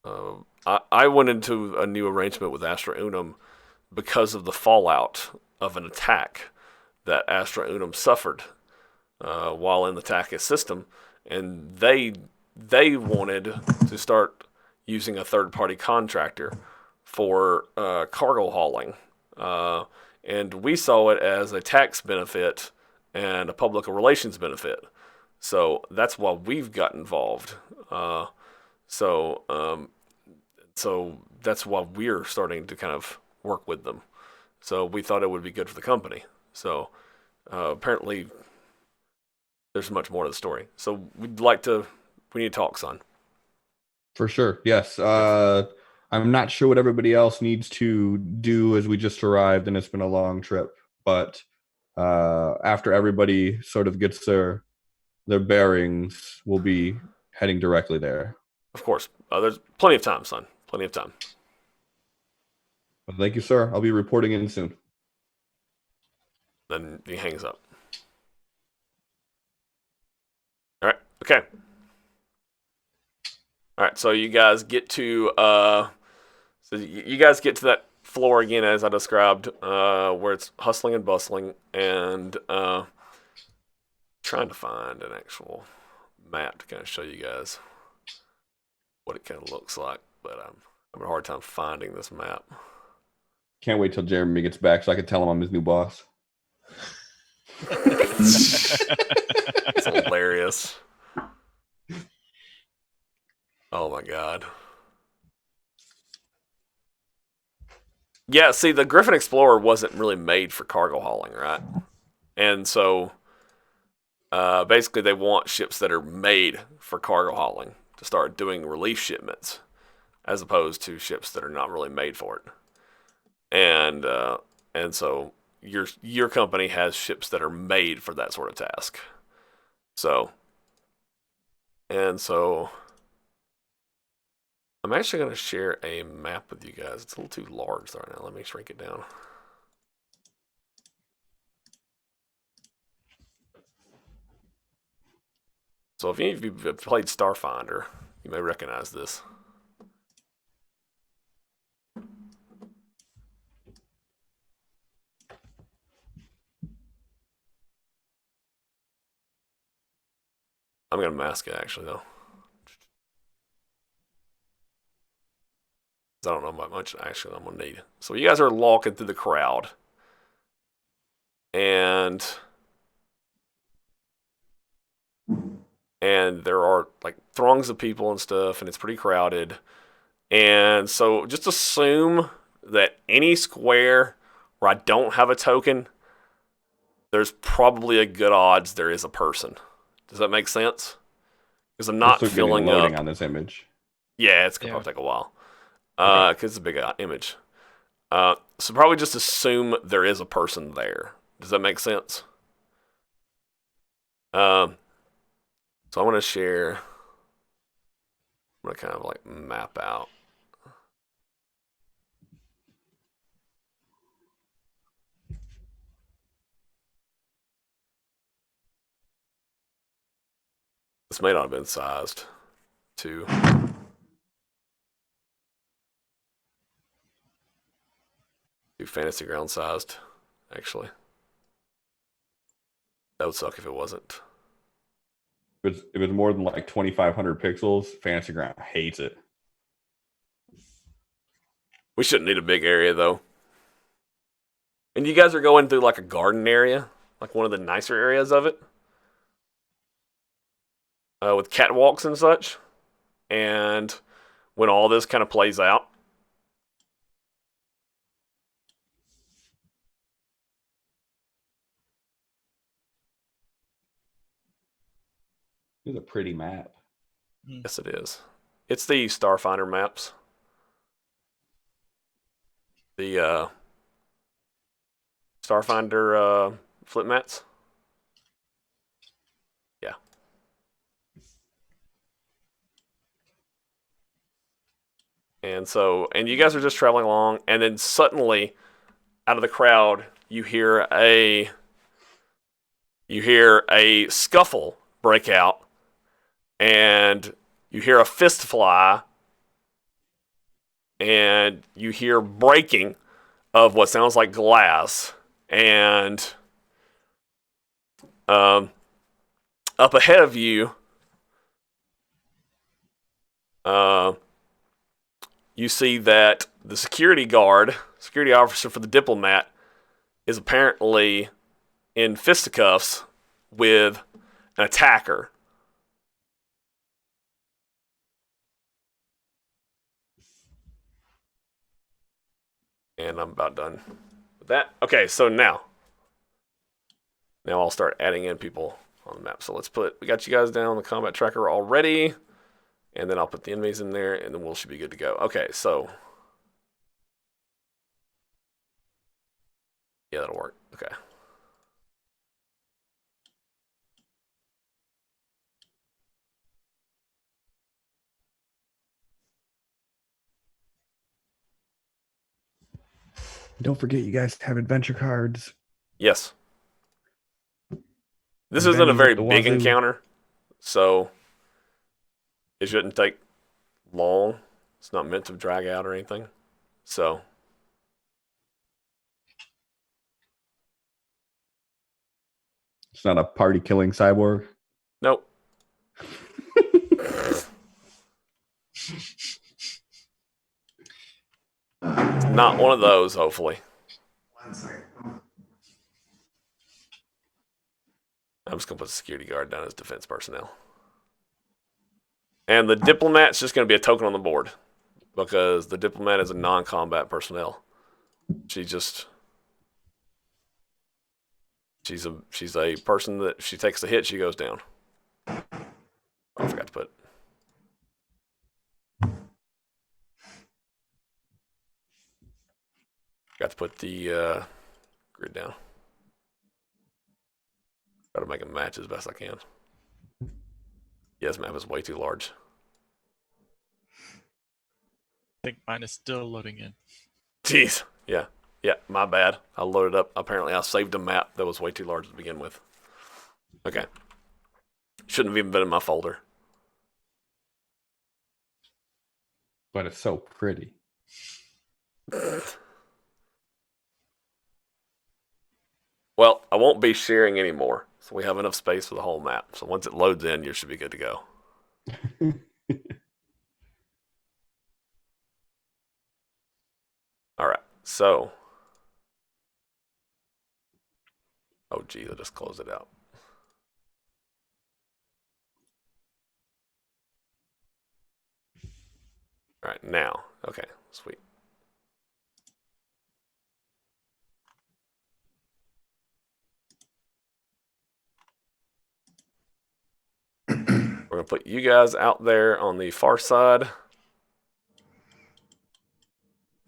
I went into a new arrangement with Astra Unum because of the fallout of an attack that Astra Unum suffered while in the Takis system, and they wanted to start using a third-party contractor for cargo hauling, and we saw it as a tax benefit and a public relations benefit. So that's why we've got involved. So that's why we're starting to kind of work with them. So we thought it would be good for the company. So apparently there's much more to the story. So we need to talk, son. For sure. Yes. I'm not sure what everybody else needs to do as we just arrived and it's been a long trip. But after everybody sort of gets their bearings, we'll be heading directly there. Of course. There's plenty of time, son. Plenty of time. Well, thank you, sir. I'll be reporting in soon. Then he hangs up. All right. Okay. All right. So you guys get to that floor again, as I described, where it's hustling and bustling, and trying to find an actual map to kind of show you guys what it kind of looks like. But I'm having a hard time finding this map. Can't wait till Jeremy gets back so I can tell him I'm his new boss. It's hilarious. Oh my god. Yeah, see, the Griffin Explorer wasn't really made for cargo hauling, right? And so basically they want ships that are made for cargo hauling to start doing relief shipments, as opposed to ships that are not really made for it. And so your company has ships that are made for that sort of task. So I'm actually going to share a map with you guys. It's a little too large right now. Let me shrink it down. So if any of you have played Starfinder, you may recognize this. I'm going to mask it, actually, though. I don't know how much actually I'm going to need. So you guys are walking through the crowd. and there are like throngs of people and stuff, and it's pretty crowded. And so just assume that any square where I don't have a token, there's probably a good odds there is a person. Does that make sense? Because I'm We're not still getting filling loading up. on this image. Yeah, it's gonna Yeah. probably take a while. Okay. Because it's a big image. So probably just assume there is a person there. Does that make sense? So I want to share. I'm gonna kind of like map out. This may not have been sized to. Too fantasy ground sized, actually. That would suck if it wasn't. If it's more than like 2,500 pixels, Fantasy Ground hates it. We shouldn't need a big area though. And you guys are going through like a garden area, like one of the nicer areas of it, with catwalks and such. And when all this kind of plays out, It's a pretty map. yes, it is. It's the Starfinder maps. The Starfinder flip mats. Yeah. And so, and you guys are just traveling along, and then suddenly, out of the crowd, you hear a scuffle break out, and you hear a fist fly, and you hear breaking of what sounds like glass, and up ahead of you, you see that the security officer for the diplomat, is apparently in fisticuffs with an attacker. And I'm about done with that. Okay, so now I'll start adding in people on the map. So we got you guys down on the combat tracker already. And then I'll put the enemies in there, and then we should be good to go. Okay, so. Yeah, that'll work. Okay. Don't forget, you guys have adventure cards. Yes. This And isn't a bennies very up the big wazoo. encounter, so it shouldn't take long. It's not meant to drag out or anything. So. It's not a party killing cyborg. Nope. It's not one of those, hopefully. 1 second. I'm just going to put the security guard down as defense personnel. And the diplomat's just going to be a token on the board, because the diplomat is a non-combat personnel. She's a person that if she takes a hit, she goes down. Oh, I forgot to put. Got to put the grid down. Try to make them match as best I can. Yeah, this map is way too large. I think mine is still loading in. Jeez. Yeah, my bad. I loaded up. Apparently, I saved a map that was way too large to begin with. Okay. Shouldn't have even been in my folder. But it's so pretty. Well, I won't be sharing anymore, so we have enough space for the whole map. So once it loads in, you should be good to go. All right, so Oh, geez, I just closed it out. All right, now. Okay, sweet. We're going to put you guys out there on the far side.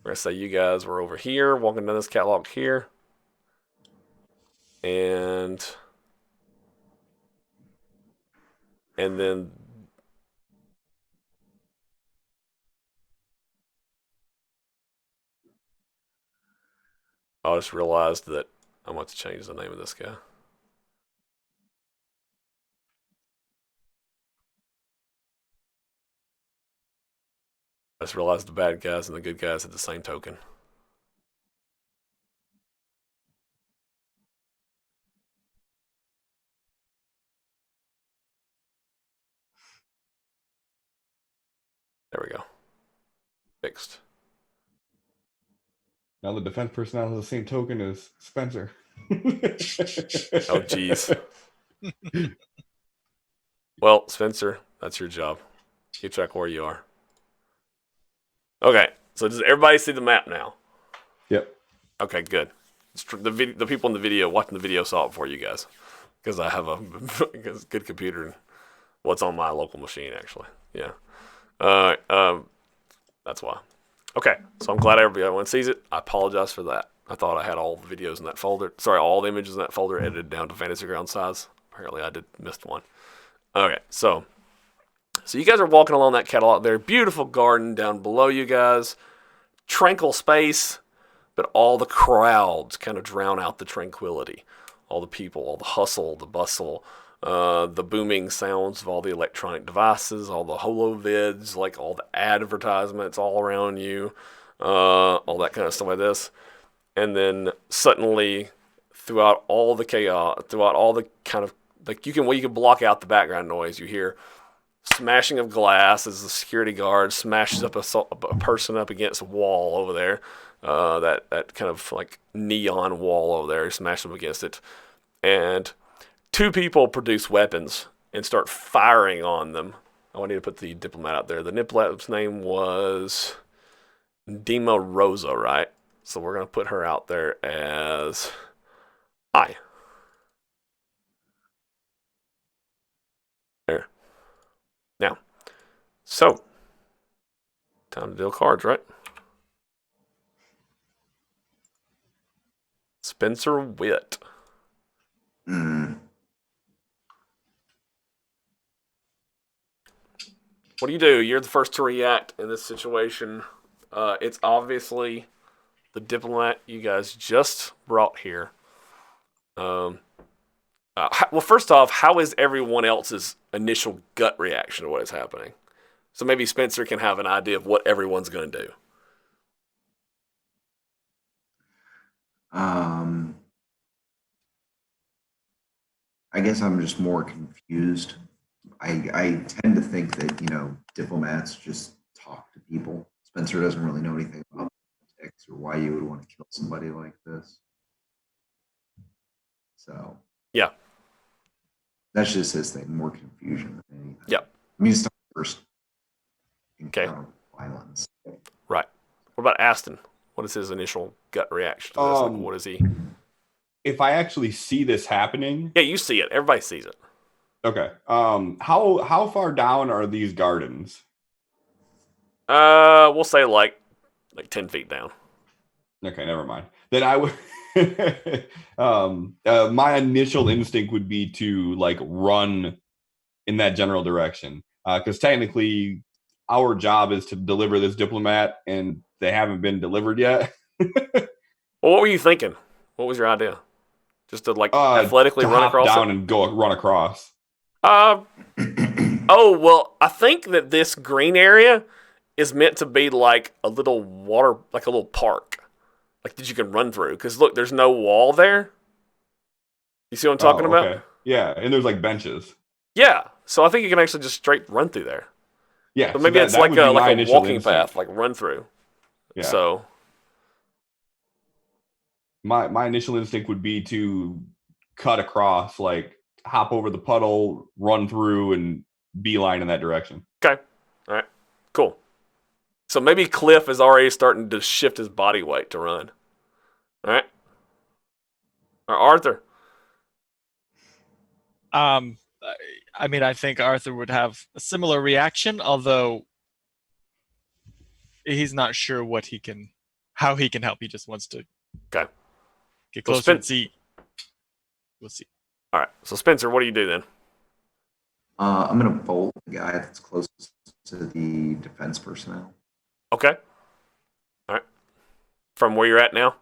We're going to say you guys were over here, walking down this catwalk here. And then I just realized that I want to change the name of this guy. I just realized the bad guys and the good guys had the same token. There we go. Fixed. Now the defense personnel has the same token as Spencer. Oh, geez. Well, Spencer, that's your job. Keep track of where you are. Okay, so does everybody see the map now? Yep. Okay, good. The people in the video watching the video saw it before you guys, because I have a good computer and what's on my local machine actually. Yeah. That's why. Okay, so I'm glad everyone sees it. I apologize for that. I thought I had all the videos in that folder. Sorry, all the images in that folder edited down to fantasy ground size. Apparently, I missed one. Okay, so you guys are walking along that catalog there. Beautiful garden down below you guys. Tranquil space, but all the crowds kind of drown out the tranquility. All the people, all the hustle, the bustle, the booming sounds of all the electronic devices, all the holovids, like all the advertisements all around you, all that kind of stuff like this. And then suddenly, throughout all the chaos, throughout all the kind of, like you can block out the background noise. You hear smashing of glass as the security guard smashes up a person up against a wall over there. That kind of like neon wall over there, smash them against it. And two people produce weapons and start firing on them. Oh, I need to put the diplomat out there. The diplomat's name was Dima Rosa, right? So we're going to put her out there as I. There. Now, so, time to deal cards, right? Spencer Witt. What do? You're the first to react in this situation. It's obviously the diplomat you guys just brought here. Well, first off, how is everyone else's initial gut reaction to what is happening? So maybe Spencer can have an idea of what everyone's going to do. I guess I'm just more confused. I tend to think that, diplomats just talk to people. Spencer doesn't really know anything about politics or why you would want to kill somebody like this. So Yeah. That's just his thing, more confusion than anything. Yeah. I mean, it's not the first Okay. encounter with violence. Right. What about Aston? What is his initial gut reaction to this? Like, what is he? If I actually see this happening, Yeah, you see it. Everybody sees it. okay. How far down are these gardens? We'll say like 10 feet down. Okay, never mind. Then I would. My initial instinct would be to like run in that general direction, because technically our job is to deliver this diplomat, and they haven't been delivered yet. Well, what were you thinking? What was your idea? Just to like athletically to run hop across down it? and go run across. Oh, well, I think that this green area is meant to be like a little water, like a little park, like that you can run through. Because look, there's no wall there. You see what I'm talking about? Okay. Yeah, and there's like benches. Yeah. So I think you can actually just straight run through there. Yeah. So maybe it's like a walking path, like run through. Yeah. So my initial instinct would be to cut across, like hop over the puddle, run through, and beeline in that direction. Okay. All right. Cool. So maybe Cliff is already starting to shift his body weight to run. All right. Or Arthur. I mean, I think Arthur would have a similar reaction, although he's not sure how he can help. He just wants to Okay. get So closer and see. We'll see. All right. So Spencer, what do you do then? I'm gonna bolt the guy that's closest to the defense personnel. Okay. All right. From where you're at now?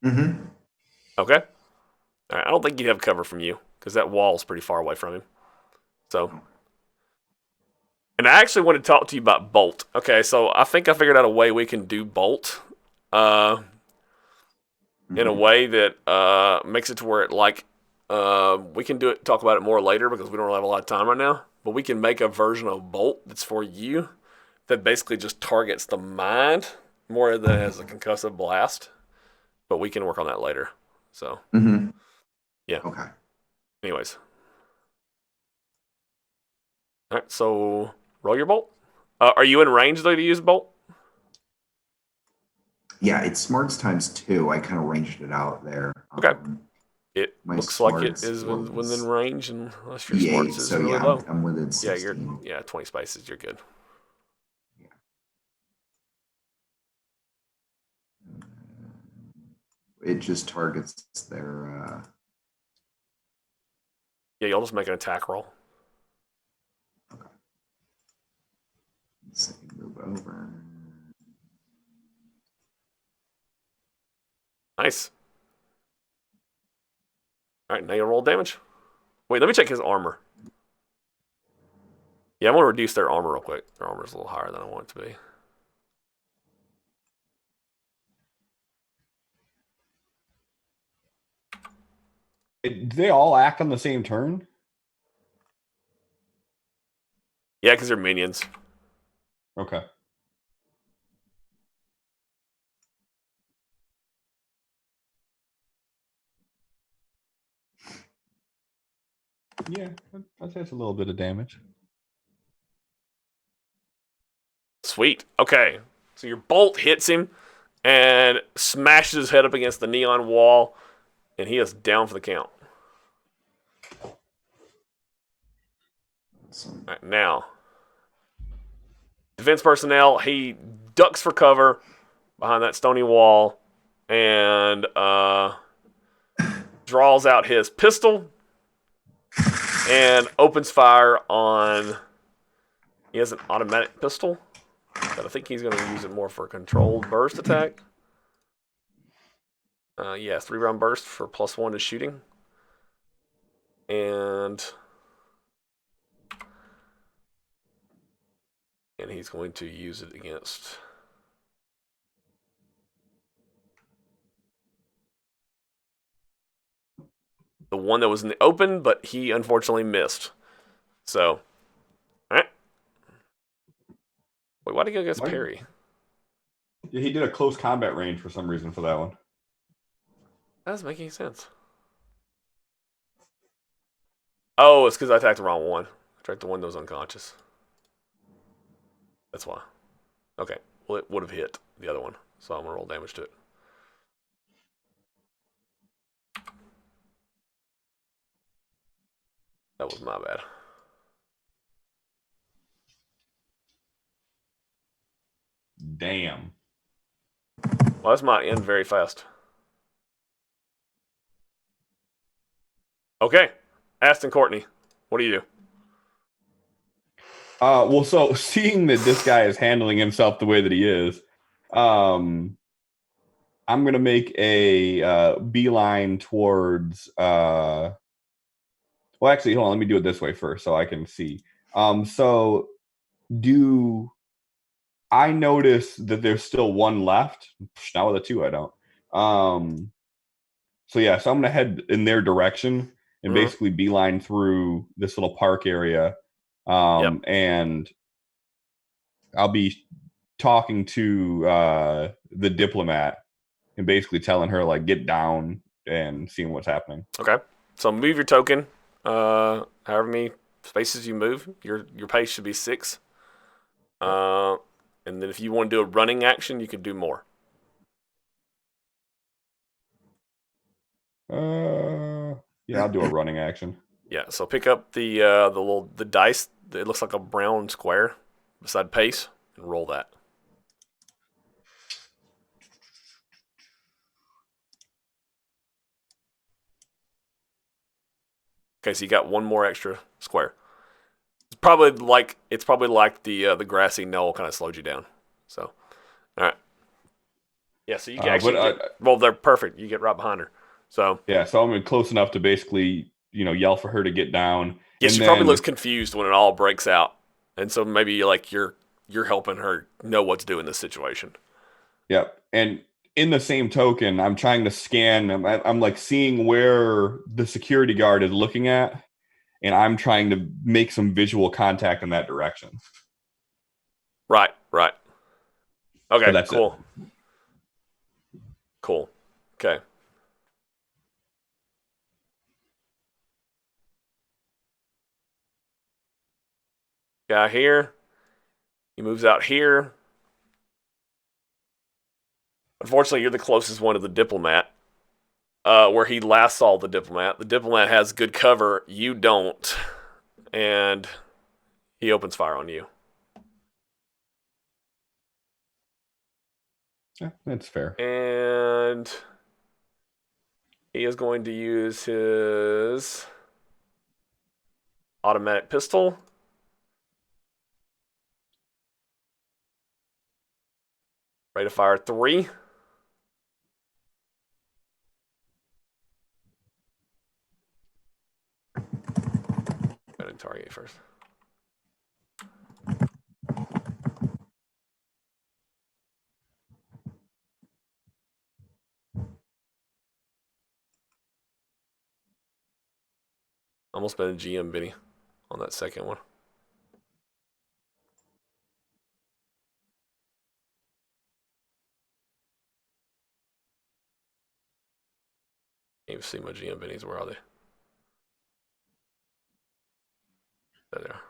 Mm-hmm. Okay. All right. I don't think he'd have cover from you because that wall's pretty far away from him. So, and I actually want to talk to you about Bolt. Okay, so I think I figured out a way we can do Bolt in a way that makes it to where it we can talk about it more later because we don't really have a lot of time right now. But we can make a version of Bolt that's for you that basically just targets the mind more than as a concussive blast. But we can work on that later. So, yeah. Okay. Anyways. All right, so roll your bolt. Are you in range, though, to use bolt? Yeah, it's smarts times 2. I kind of ranged it out there. Okay. It my looks like it smarts is was within range, unless your D8, smarts is so really yeah, low. I'm within 16. Yeah, 20 spaces, you're good. It just targets their. Yeah, you'll just make an attack roll. Okay. Let's see, move over. Nice. All right, now you roll damage. Wait, let me check his armor. Yeah, I want to reduce their armor real quick. Their armor's a little higher than I want it to be. Do they all act on the same turn? Yeah, because they're minions. Okay. Yeah, I'd say it's a little bit of damage. Sweet. Okay. So your bolt hits him and smashes his head up against the neon wall, and he is down for the count. All right, now, defense personnel, he ducks for cover behind that stony wall and draws out his pistol and opens fire on. He has an automatic pistol, but I think he's going to use it more for a controlled burst attack. Yeah, 3-round burst for +1 to shooting. And he's going to use it against the one that was in the open, but he unfortunately missed. So, all right. Wait, why did he go against Perry? Yeah, he did a close combat range for some reason for that one. That doesn't make any sense. Oh, it's because I attacked the wrong one. I attacked the one that was unconscious. That's why. Okay. Well, it would have hit the other one, so I'm going to roll damage to it. That was my bad. Damn. Well, this might end very fast. Okay. Aston Courtney, what do you do? Well, so seeing that this guy is handling himself the way that he is, I'm gonna make a beeline towards. Well, actually, hold on. Let me do it this way first, so I can see. So do I notice that there's still one left? Now with a 2, I don't. So yeah, so I'm gonna head in their direction and basically beeline through this little park area, and I'll be talking to the diplomat and basically telling her like get down and seeing what's happening. Okay. So move your token. However many spaces you move, your pace should be 6. And then if you want to do a running action, you can do more. Yeah, I'll do a running action. Yeah. So pick up the dice. It looks like a brown square beside pace, and roll that. Okay, so you got one more extra square. It's probably like the grassy knoll kind of slowed you down. So, all right. Yeah, so you can actually well, they're perfect. You get right behind her. So yeah, so I'm close enough to basically, yell for her to get down. Yeah, she probably looks confused when it all breaks out, and so maybe like you're helping her know what to do in this situation. Yep, and in the same token, I'm trying to scan. I'm like seeing where the security guard is looking at, and I'm trying to make some visual contact in that direction. Right. Okay, So that's cool. It. Cool. Okay. Guy here. He moves out here. Unfortunately, you're the closest one to the diplomat. Where he last saw the diplomat. The diplomat has good cover. You don't. And he opens fire on you. Yeah, that's fair. And he is going to use his automatic pistol. Rate of fire 3. Go ahead and target first. Almost been a GM Benny on that second one. Can't even see my GM Bennies. Where are they? There they are.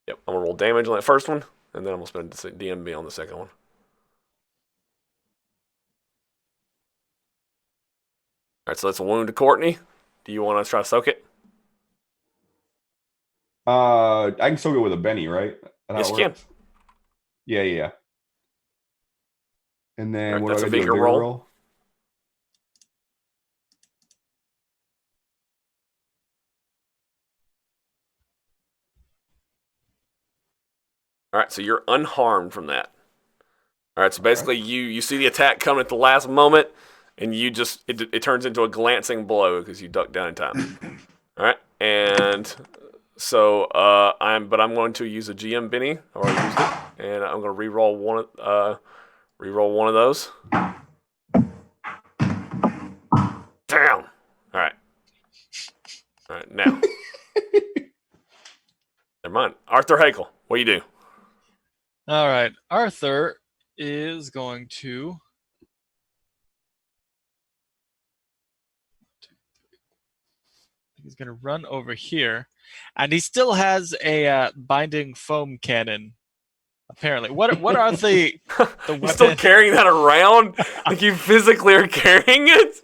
Yep, I'm gonna roll damage on that first one, and then I'm gonna spend DMB on the second one. Alright, so that's a wound to Courtney. Do you want to try to soak it? I can still go with a Benny, right? Yes, you can. Yeah. And then Right, what that's do I a do? vigor roll. Alright, so you're unharmed from that. Alright, so basically you see the attack coming at the last moment, and you just it turns into a glancing blow because you duck down in time. Alright, and so I'm going to use a GM Benny. I already used it, and I'm gonna re-roll one of those. Damn. Alright, now. Never mind. Arthur Hakel, what do you do? All right, Arthur is going to he's going to run over here, and he still has a binding foam cannon. Apparently, what are the You're still carrying that around? Like you physically are carrying it?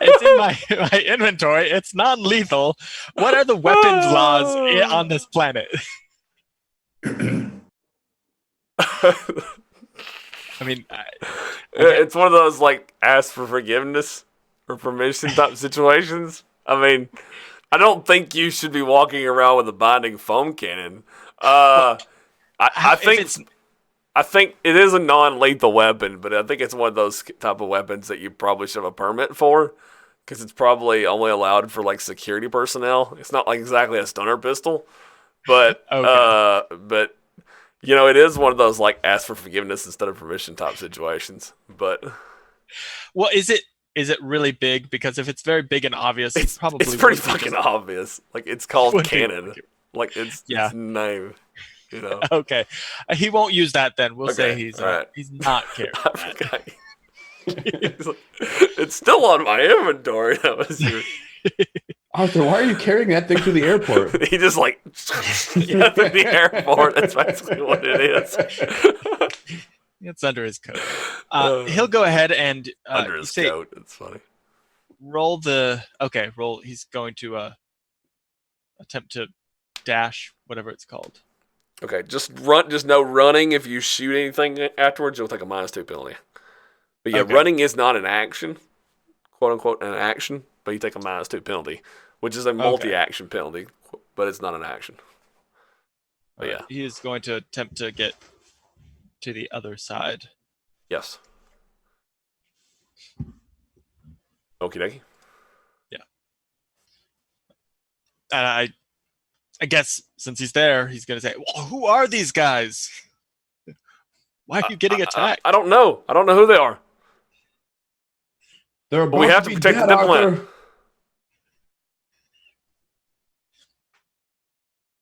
It's in my inventory. It's non-lethal. What are the weapons laws on this planet? I mean, it's one of those like ask for forgiveness or permission type situations. I mean, I don't think you should be walking around with a binding foam cannon. I think it is a non-lethal weapon, but I think it's one of those type of weapons that you probably should have a permit for, because it's probably only allowed for like security personnel. It's not like exactly a stunner pistol, but but you know, it is one of those like ask for forgiveness instead of permission type situations. But well, is it really big? Because if it's very big and obvious, it's probably pretty fucking obvious. Like it's called cannon. Like its Yeah. name. You know. Okay. He won't use that then. We'll say Okay, he's all right. he's not carrying I that. forgot. He's like, it's still on my inventory. That was your. Arthur, why are you carrying that thing to the airport? He just like yeah, at the airport. That's basically what it is. It's under his coat. He'll go ahead and Under you his say coat. It's funny. roll. He's going to attempt to dash, whatever it's called. Okay, just run. Just no running. If you shoot anything afterwards, you'll take a -2 penalty. But yeah, Okay. running is not an action, quote unquote, an action. But you take a -2 penalty, which is a multi-action penalty, but it's not an action. But yeah, He is going to attempt to get to the other side. yes. Okie dokie. And I guess since he's there, he's going to say, well, "Who are these guys? Why are you getting attacked?" I don't know. I don't know who they are. They're But we about have to to be protect dead, the diplomat. Arthur.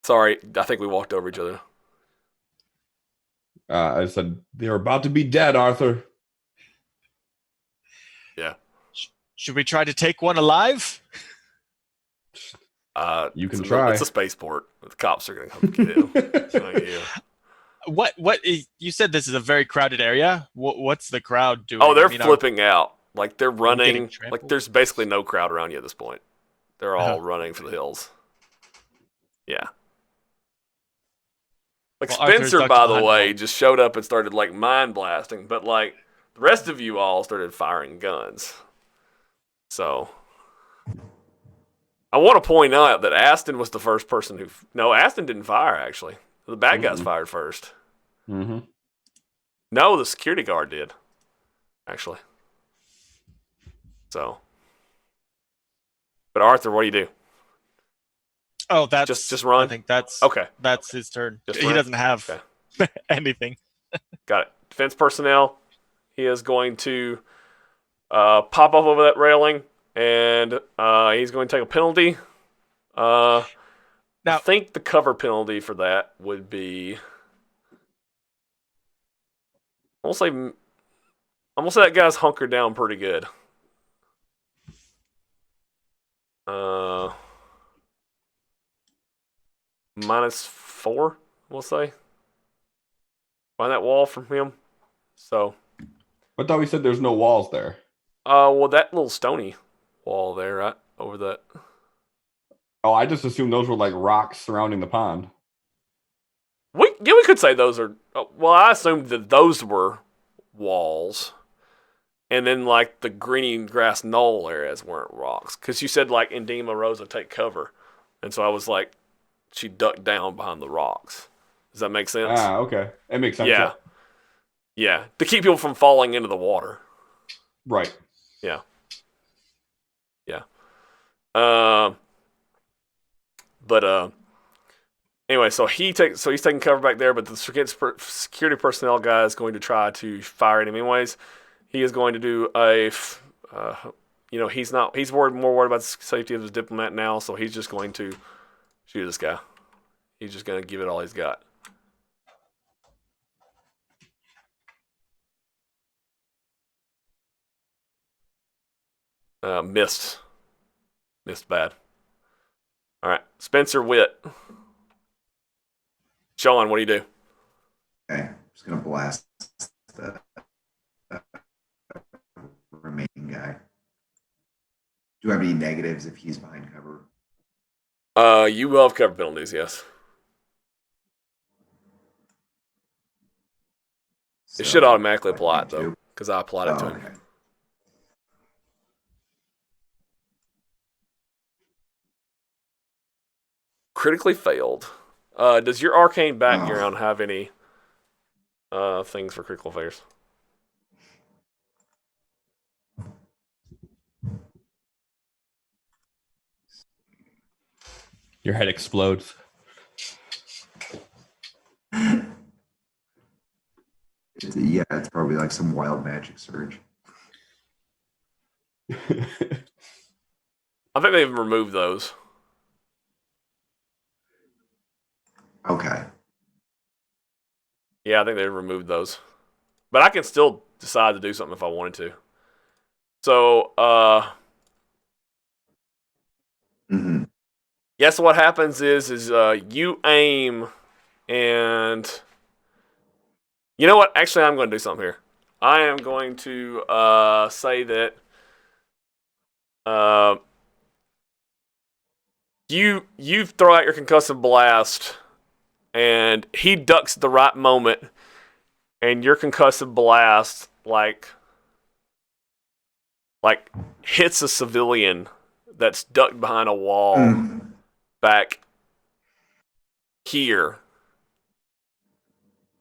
Sorry, I think we walked over each other. I said, they're about to be dead, Arthur. Yeah. Should we try to take one alive? You can try. It's a spaceport. The cops are going to come get him. So, yeah. What you said this is a very crowded area. What's the crowd doing? Oh, they're I mean, flipping out. Like they're running. trampled? Like there's basically no crowd around you at this point. They're all Oh. running for the hills. Yeah. Like Well, Arthur's Spencer, ducked by the behind way, wall. just showed up and started like mind blasting, but like the rest of you all started firing guns. So I want to point out that Aston was the first person who. No, Aston didn't fire actually. The bad guys fired first. Mm-hmm. No, the security guard did. Actually. So. But Arthur, what do you do? Oh, that's Just run? I think that's Okay. That's his turn. Just He run? doesn't have anything. Got it. Defense personnel. He is going to pop up over that railing, and he's going to take a penalty. I Now- think the cover penalty for that would be. I'm gonna say that guy's hunkered down pretty good. -4, we'll say. Behind that wall from him. So. I thought we said there's no walls there. Well, that little stony wall there, right over that. Oh, I just assumed those were like rocks surrounding the pond. We could say those are. Well, I assumed that those were walls, and then like the green grass knoll areas weren't rocks, because you said like Indema Rosa take cover, and so I was like, she ducked down behind the rocks. Does that make sense? Ah, okay. It makes sense. Yeah. Yeah, to keep people from falling into the water. Right. Yeah. But anyway, so he's taking cover back there, but the security personnel guy is going to try to fire at him anyways. He is going to do he's more worried about the safety of his diplomat now, so he's just going to shoot this guy. He's just going to give it all he's got. Missed bad. All right, Spencer, Witt. Shaun, what do you do? Okay, I'm just gonna blast the remaining guy. Do I have any negatives if he's behind cover? You will have cover penalties, yes. It should automatically apply it though, because I applied it to him. Okay. Critically failed. Does your arcane background have any things for critical failures? Your head explodes. It's probably like some wild magic surge. I think they've removed those. Okay. Yeah, I think they removed those. But I can still decide to do something if I wanted to. So, Hmm. yes, what happens is you aim, and you know what? Actually, I'm going to do something here. I am going to say that uh, you throw out your concussive blast, and he ducks at the right moment, and your concussive blast like hits a civilian that's ducked behind a wall back here,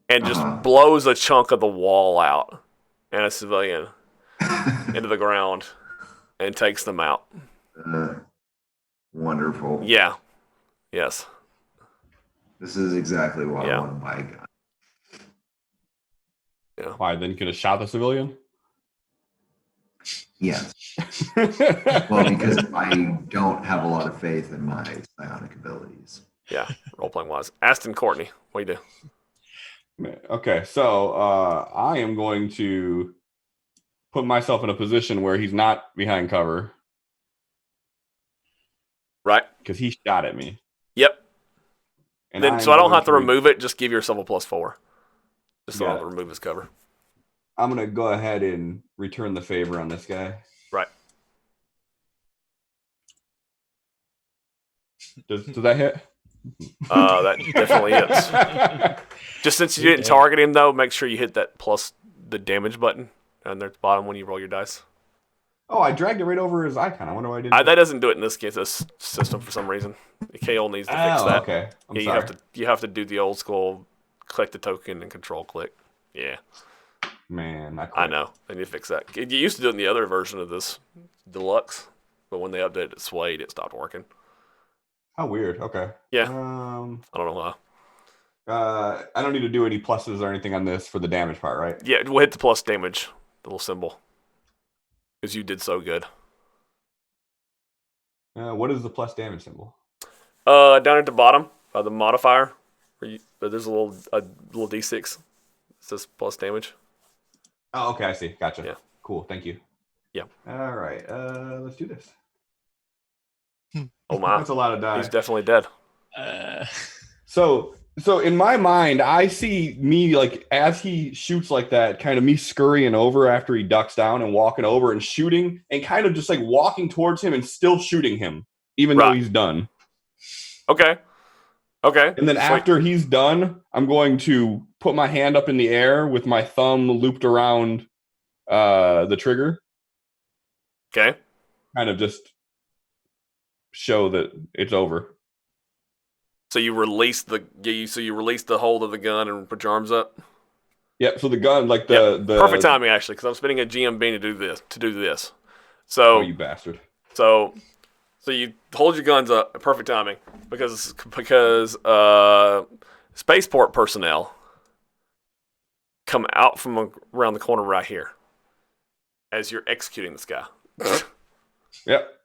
and just Uh-huh. blows a chunk of the wall out and a civilian into the ground and takes them out. Wonderful. Yeah. Yes. This is exactly why I Yeah. want to buy a gun. Yeah. Why? Then you could have shot the civilian? Yes. Well, because I don't have a lot of faith in my psionic abilities. Yeah. Role playing wise. Aston Courtney, what do you do? Okay, so I am going to put myself in a position where he's not behind cover Right. because he shot at me. Yep. And Then I so am I don't going have to to remove it. Just give yourself a +4. Just so I Got don't have it. to remove his cover. I'm going to go ahead and return the favor on this guy. Right. Does that hit? That definitely hits. Just since you didn't target him though, make sure you hit that plus the damage button down there at the bottom when you roll your dice. Oh, I dragged it right over his icon. I wonder why I didn't. That doesn't do it in this case. This system for some reason. KL needs to fix that. Okay. I'm Yeah, sorry. you have to do the old school, click the token and control click. Yeah, Man, I know. They need to fix that. You used to do it in the other version of this deluxe, but when they updated it, Suede, it stopped working. How weird. Okay. Yeah, I don't know why. I don't need to do any pluses or anything on this for the damage part, right? Yeah, we'll hit the plus damage, the little symbol, because you did so good. What is the plus damage symbol? Down at the bottom, the modifier, there's a little D6. It says plus damage. Oh, okay. I see. Gotcha. Yeah. Cool. Thank you. Yeah. All right. Let's do this. Oh my, That's a lot of die. he's definitely dead. So in my mind, I see me like as he shoots like that, kind of me scurrying over after he ducks down and walking over and shooting and kind of just like walking towards him and still shooting him, even though he's done. Okay. And then Sweet. after he's done, I'm going to put my hand up in the air with my thumb looped around the trigger. Okay. Kind of just show that it's over. So you release the hold of the gun and put your arms up. Yep. So the gun, like the perfect timing actually, because I'm spending a GM bean to do this. So oh, you bastard. So you hold your guns up. Perfect timing because spaceport personnel come out from around the corner right here as you're executing this guy. Yep.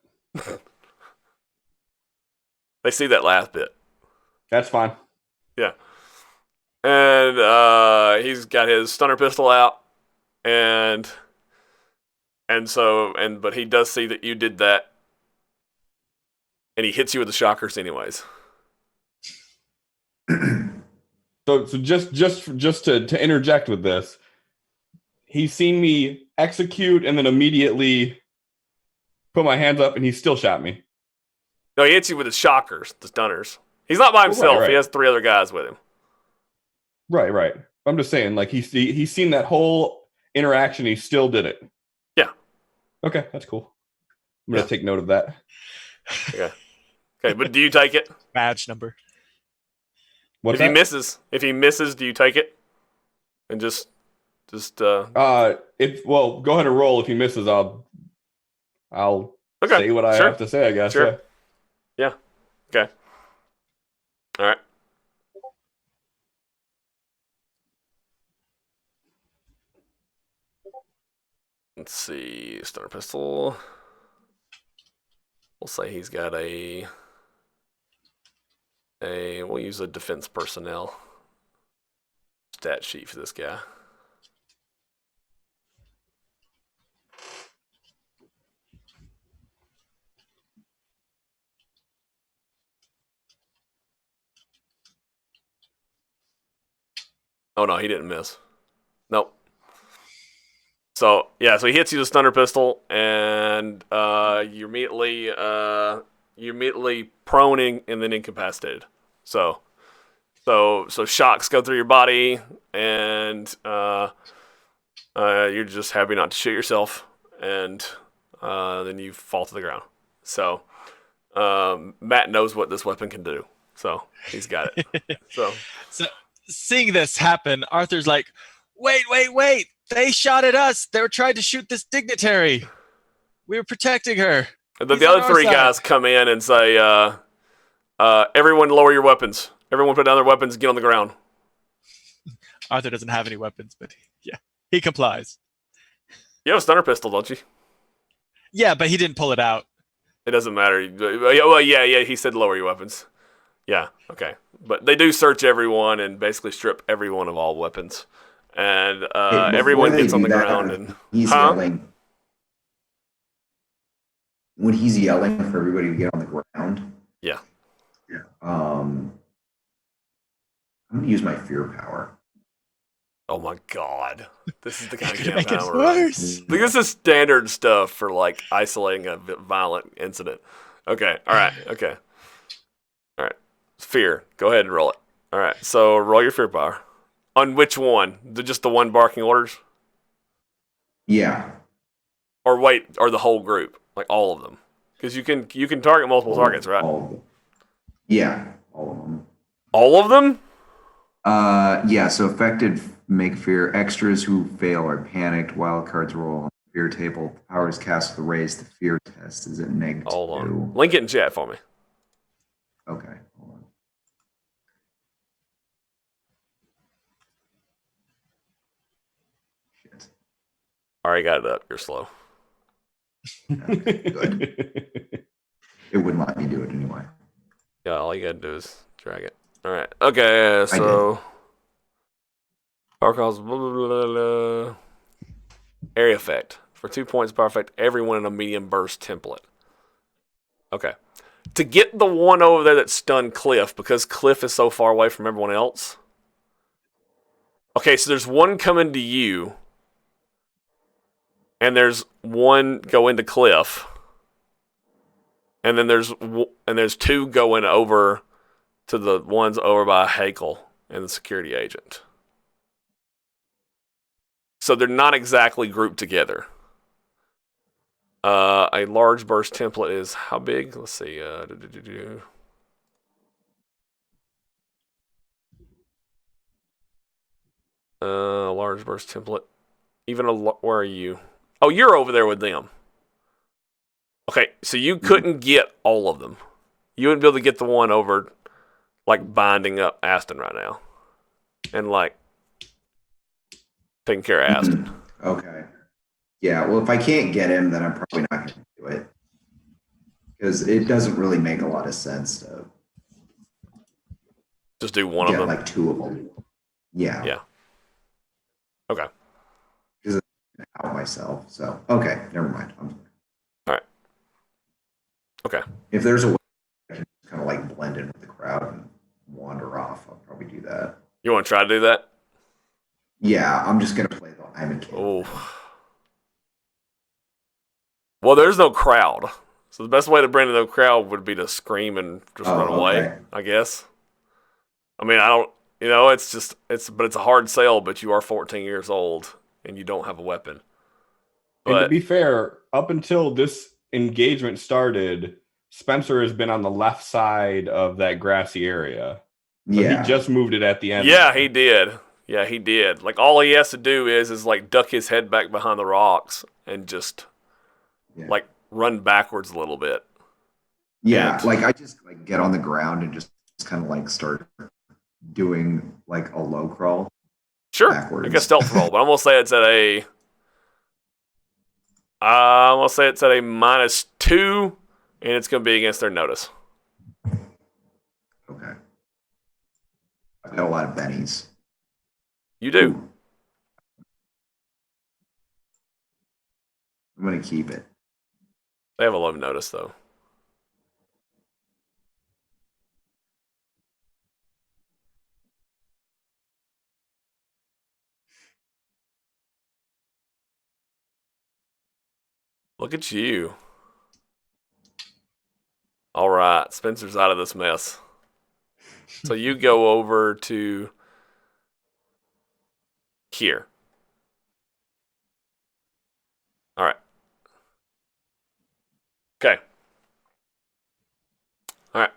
They see that last bit. That's fine. Yeah. And he's got his stunner pistol out, but he does see that you did that, and he hits you with the shockers anyways. So just to interject with this, he's seen me execute and then immediately put my hands up, and he still shot me. No, he hits you with his shockers, the stunners. He's not by himself. Right. He has 3 other guys with him. Right. I'm just saying, like he's seen that whole interaction. He still did it. Yeah. Okay, that's cool. I'm gonna take note of that. Okay, but do you take it? Badge number. What's If he misses, do you take it? And just go ahead and roll. If he misses, I'll say what I have to say, I guess. Sure. Yeah. Okay. All right. Let's see. Stunner pistol. We'll say he's got a We'll use a defense personnel stat sheet for this guy. Oh no, he didn't miss. Nope. So yeah, so he hits you with a stunner pistol, and you're immediately proning and then incapacitated. So shocks go through your body, and you're just happy not to shoot yourself, and then you fall to the ground. So Matt knows what this weapon can do, so he's got it. So seeing this happen, Arthur's like, wait! They shot at us. They were trying to shoot this dignitary. We were protecting her. The other three guys come in and say, everyone lower your weapons. Everyone put down their weapons and get on the ground. Arthur doesn't have any weapons, but yeah, he complies. You have a stunner pistol, don't you? Yeah, but he didn't pull it out. It doesn't matter. Well, yeah, he said lower your weapons. Yeah, okay. But they do search everyone and basically strip everyone of all weapons. And everyone gets on the ground. And he's yelling. When he's yelling for everybody to get on the ground. Yeah. I'm gonna use my fear power. Oh my god, this is the kind of make it campaign worse. like, this is standard stuff for like isolating a violent incident. Okay, all right. Fear. Go ahead and roll it. All right, so roll your fear power. On which one? Just the one barking orders? Yeah. Or wait, or the whole group, like all of them, because you can target multiple targets, right? All of them. Yeah, all of them. All of them? Yeah. So affected make fear. Extras who fail are panicked. Wild cards roll on the fear table. Powers cast to raise the fear test is at -2. Hold on. Link it in chat for me. Okay. Hold on. Shit. Alright, got it up. You're slow. Good. It wouldn't let me do it anyway. Yeah, all you gotta do is drag it. Alright. Okay, so power calls area effect. For 2 points power effect, everyone in a medium burst template. Okay. To get the one over there that stunned Cliff, because Cliff is so far away from everyone else. Okay, so there's one coming to you. And there's one going to Cliff. And then there's two going over to the ones over by Hakel and the security agent. So they're not exactly grouped together. A large burst template is how big? Let's see. Large burst template. Where are you? Oh, you're over there with them. Okay, so you couldn't get all of them. You wouldn't be able to get the one over, like, binding up Aston right now. And, like, taking care of Aston. Okay. Yeah, well, if I can't get him, then I'm probably not going to do it. Because it doesn't really make a lot of sense to just do one of them. like two of them. Yeah. Yeah. Okay. Because I'm out myself. So, okay, never mind. All right. Okay. If there's a way I can kind of like blend in with the crowd and wander off, I'll probably do that. You want to try to do that? Yeah, I'm just going to play the I'm in camp. Oh. Well, there's no crowd. So the best way to bring in the crowd would be to scream and just run away, I guess. I mean, I don't, but it's a hard sell, but you are 14 years old and you don't have a weapon. But, and to be fair, up until this engagement started, Spencer has been on the left side of that grassy area. So he just moved it at the end. Yeah, he did. Yeah, he did. Like, all he has to do is like duck his head back behind the rocks and just like run backwards a little bit. Yeah, like I just like get on the ground and just kind of like start doing like a low crawl. Sure, backwards. like a stealth roll, but I'm gonna say it's at a. I'm gonna say it's at a -2, and it's gonna be against their notice. Okay. I've got a lot of bennies. You do. Ooh, I'm gonna keep it. They have a low notice though. Look at you. All right, Spencer's out of this mess. So you go over to here. All right. Okay. All right.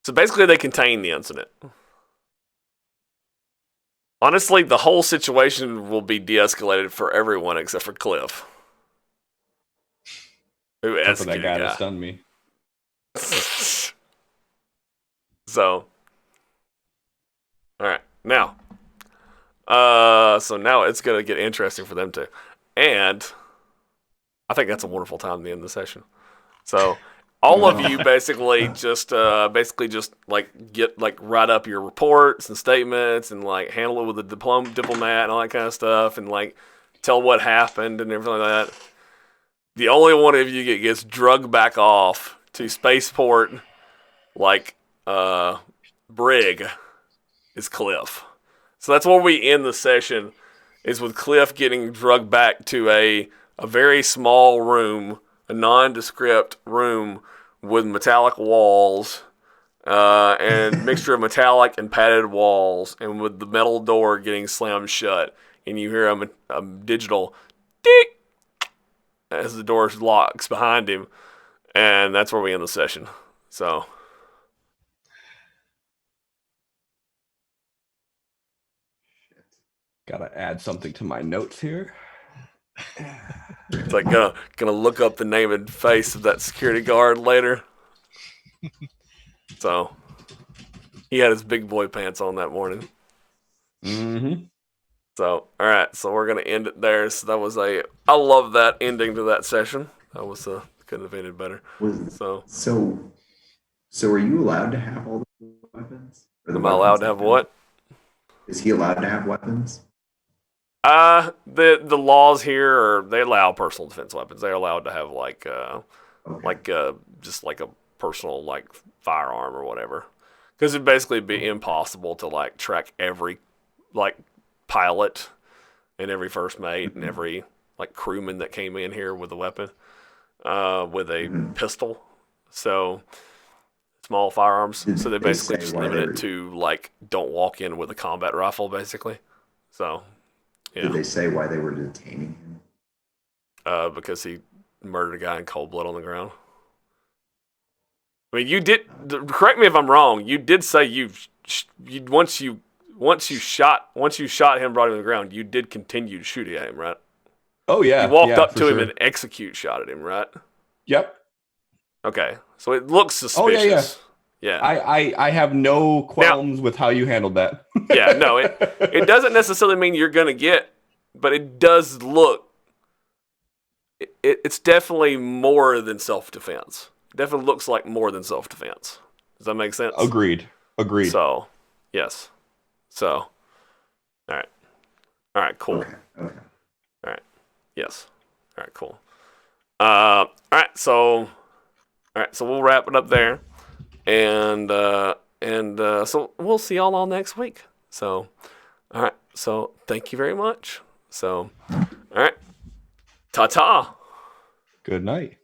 So basically, they contain the incident. Honestly, the whole situation will be de-escalated for everyone except for Cliff, who Except for that executed guy the that guy. stunned me. So, all right, now, so now it's gonna get interesting for them too, and I think that's a wonderful time to end the session. So, all of you basically just like get like write up your reports and statements and like handle it with a diplomat and all that kind of stuff and like tell what happened and everything like that. The only one of you gets drugged back off to spaceport, like Brig, is Cliff. So that's where we end the session, is with Cliff getting drugged back to a very small room, a nondescript room with metallic walls, and mixture of metallic and padded walls, and with the metal door getting slammed shut, and you hear a digital tick as the door locks behind him, and that's where we end the session. So. Gotta add something to my notes here. It's like gonna look up the name and face of that security guard later. So he had his big boy pants on that morning. Mm-hmm. So all right, so we're gonna end it there. So that was I love that ending to that session. That was couldn't have ended better. So are you allowed to have all the weapons? Or the Am I allowed weapons to have that what? Is he allowed to have weapons? The laws here are they allow personal defense weapons. They're allowed to have just like a personal like firearm or whatever. Because it'd basically be impossible to like track every like pilot and every first mate and every like crewman that came in here with a weapon, with a pistol. So small firearms. Did So they they basically say just why limit they it were- to like don't walk in with a combat rifle, basically. So yeah. Did they say why they were detaining him? Because he murdered a guy in cold blood on the ground. I mean, you did. Correct me if I'm wrong. You did say once you shot him, brought him to the ground. You did continue to shoot at him, right? Oh yeah. You walked yeah, up for to him sure. and execute shot at him, right? Yep. Okay, so it looks suspicious. Oh yeah. Yeah. I have no qualms with how you handled that. Yeah, no, it doesn't necessarily mean you're gonna get, but it does look. It's definitely more than self-defense. It definitely looks like more than self-defense. Does that make sense? Agreed. So, yes. So, all right, cool. Okay. All right, yes. All right, cool. All right, so we'll wrap it up there, and so we'll see y'all all next week. So, all right, so thank you very much. So, all right, ta-ta. Good night.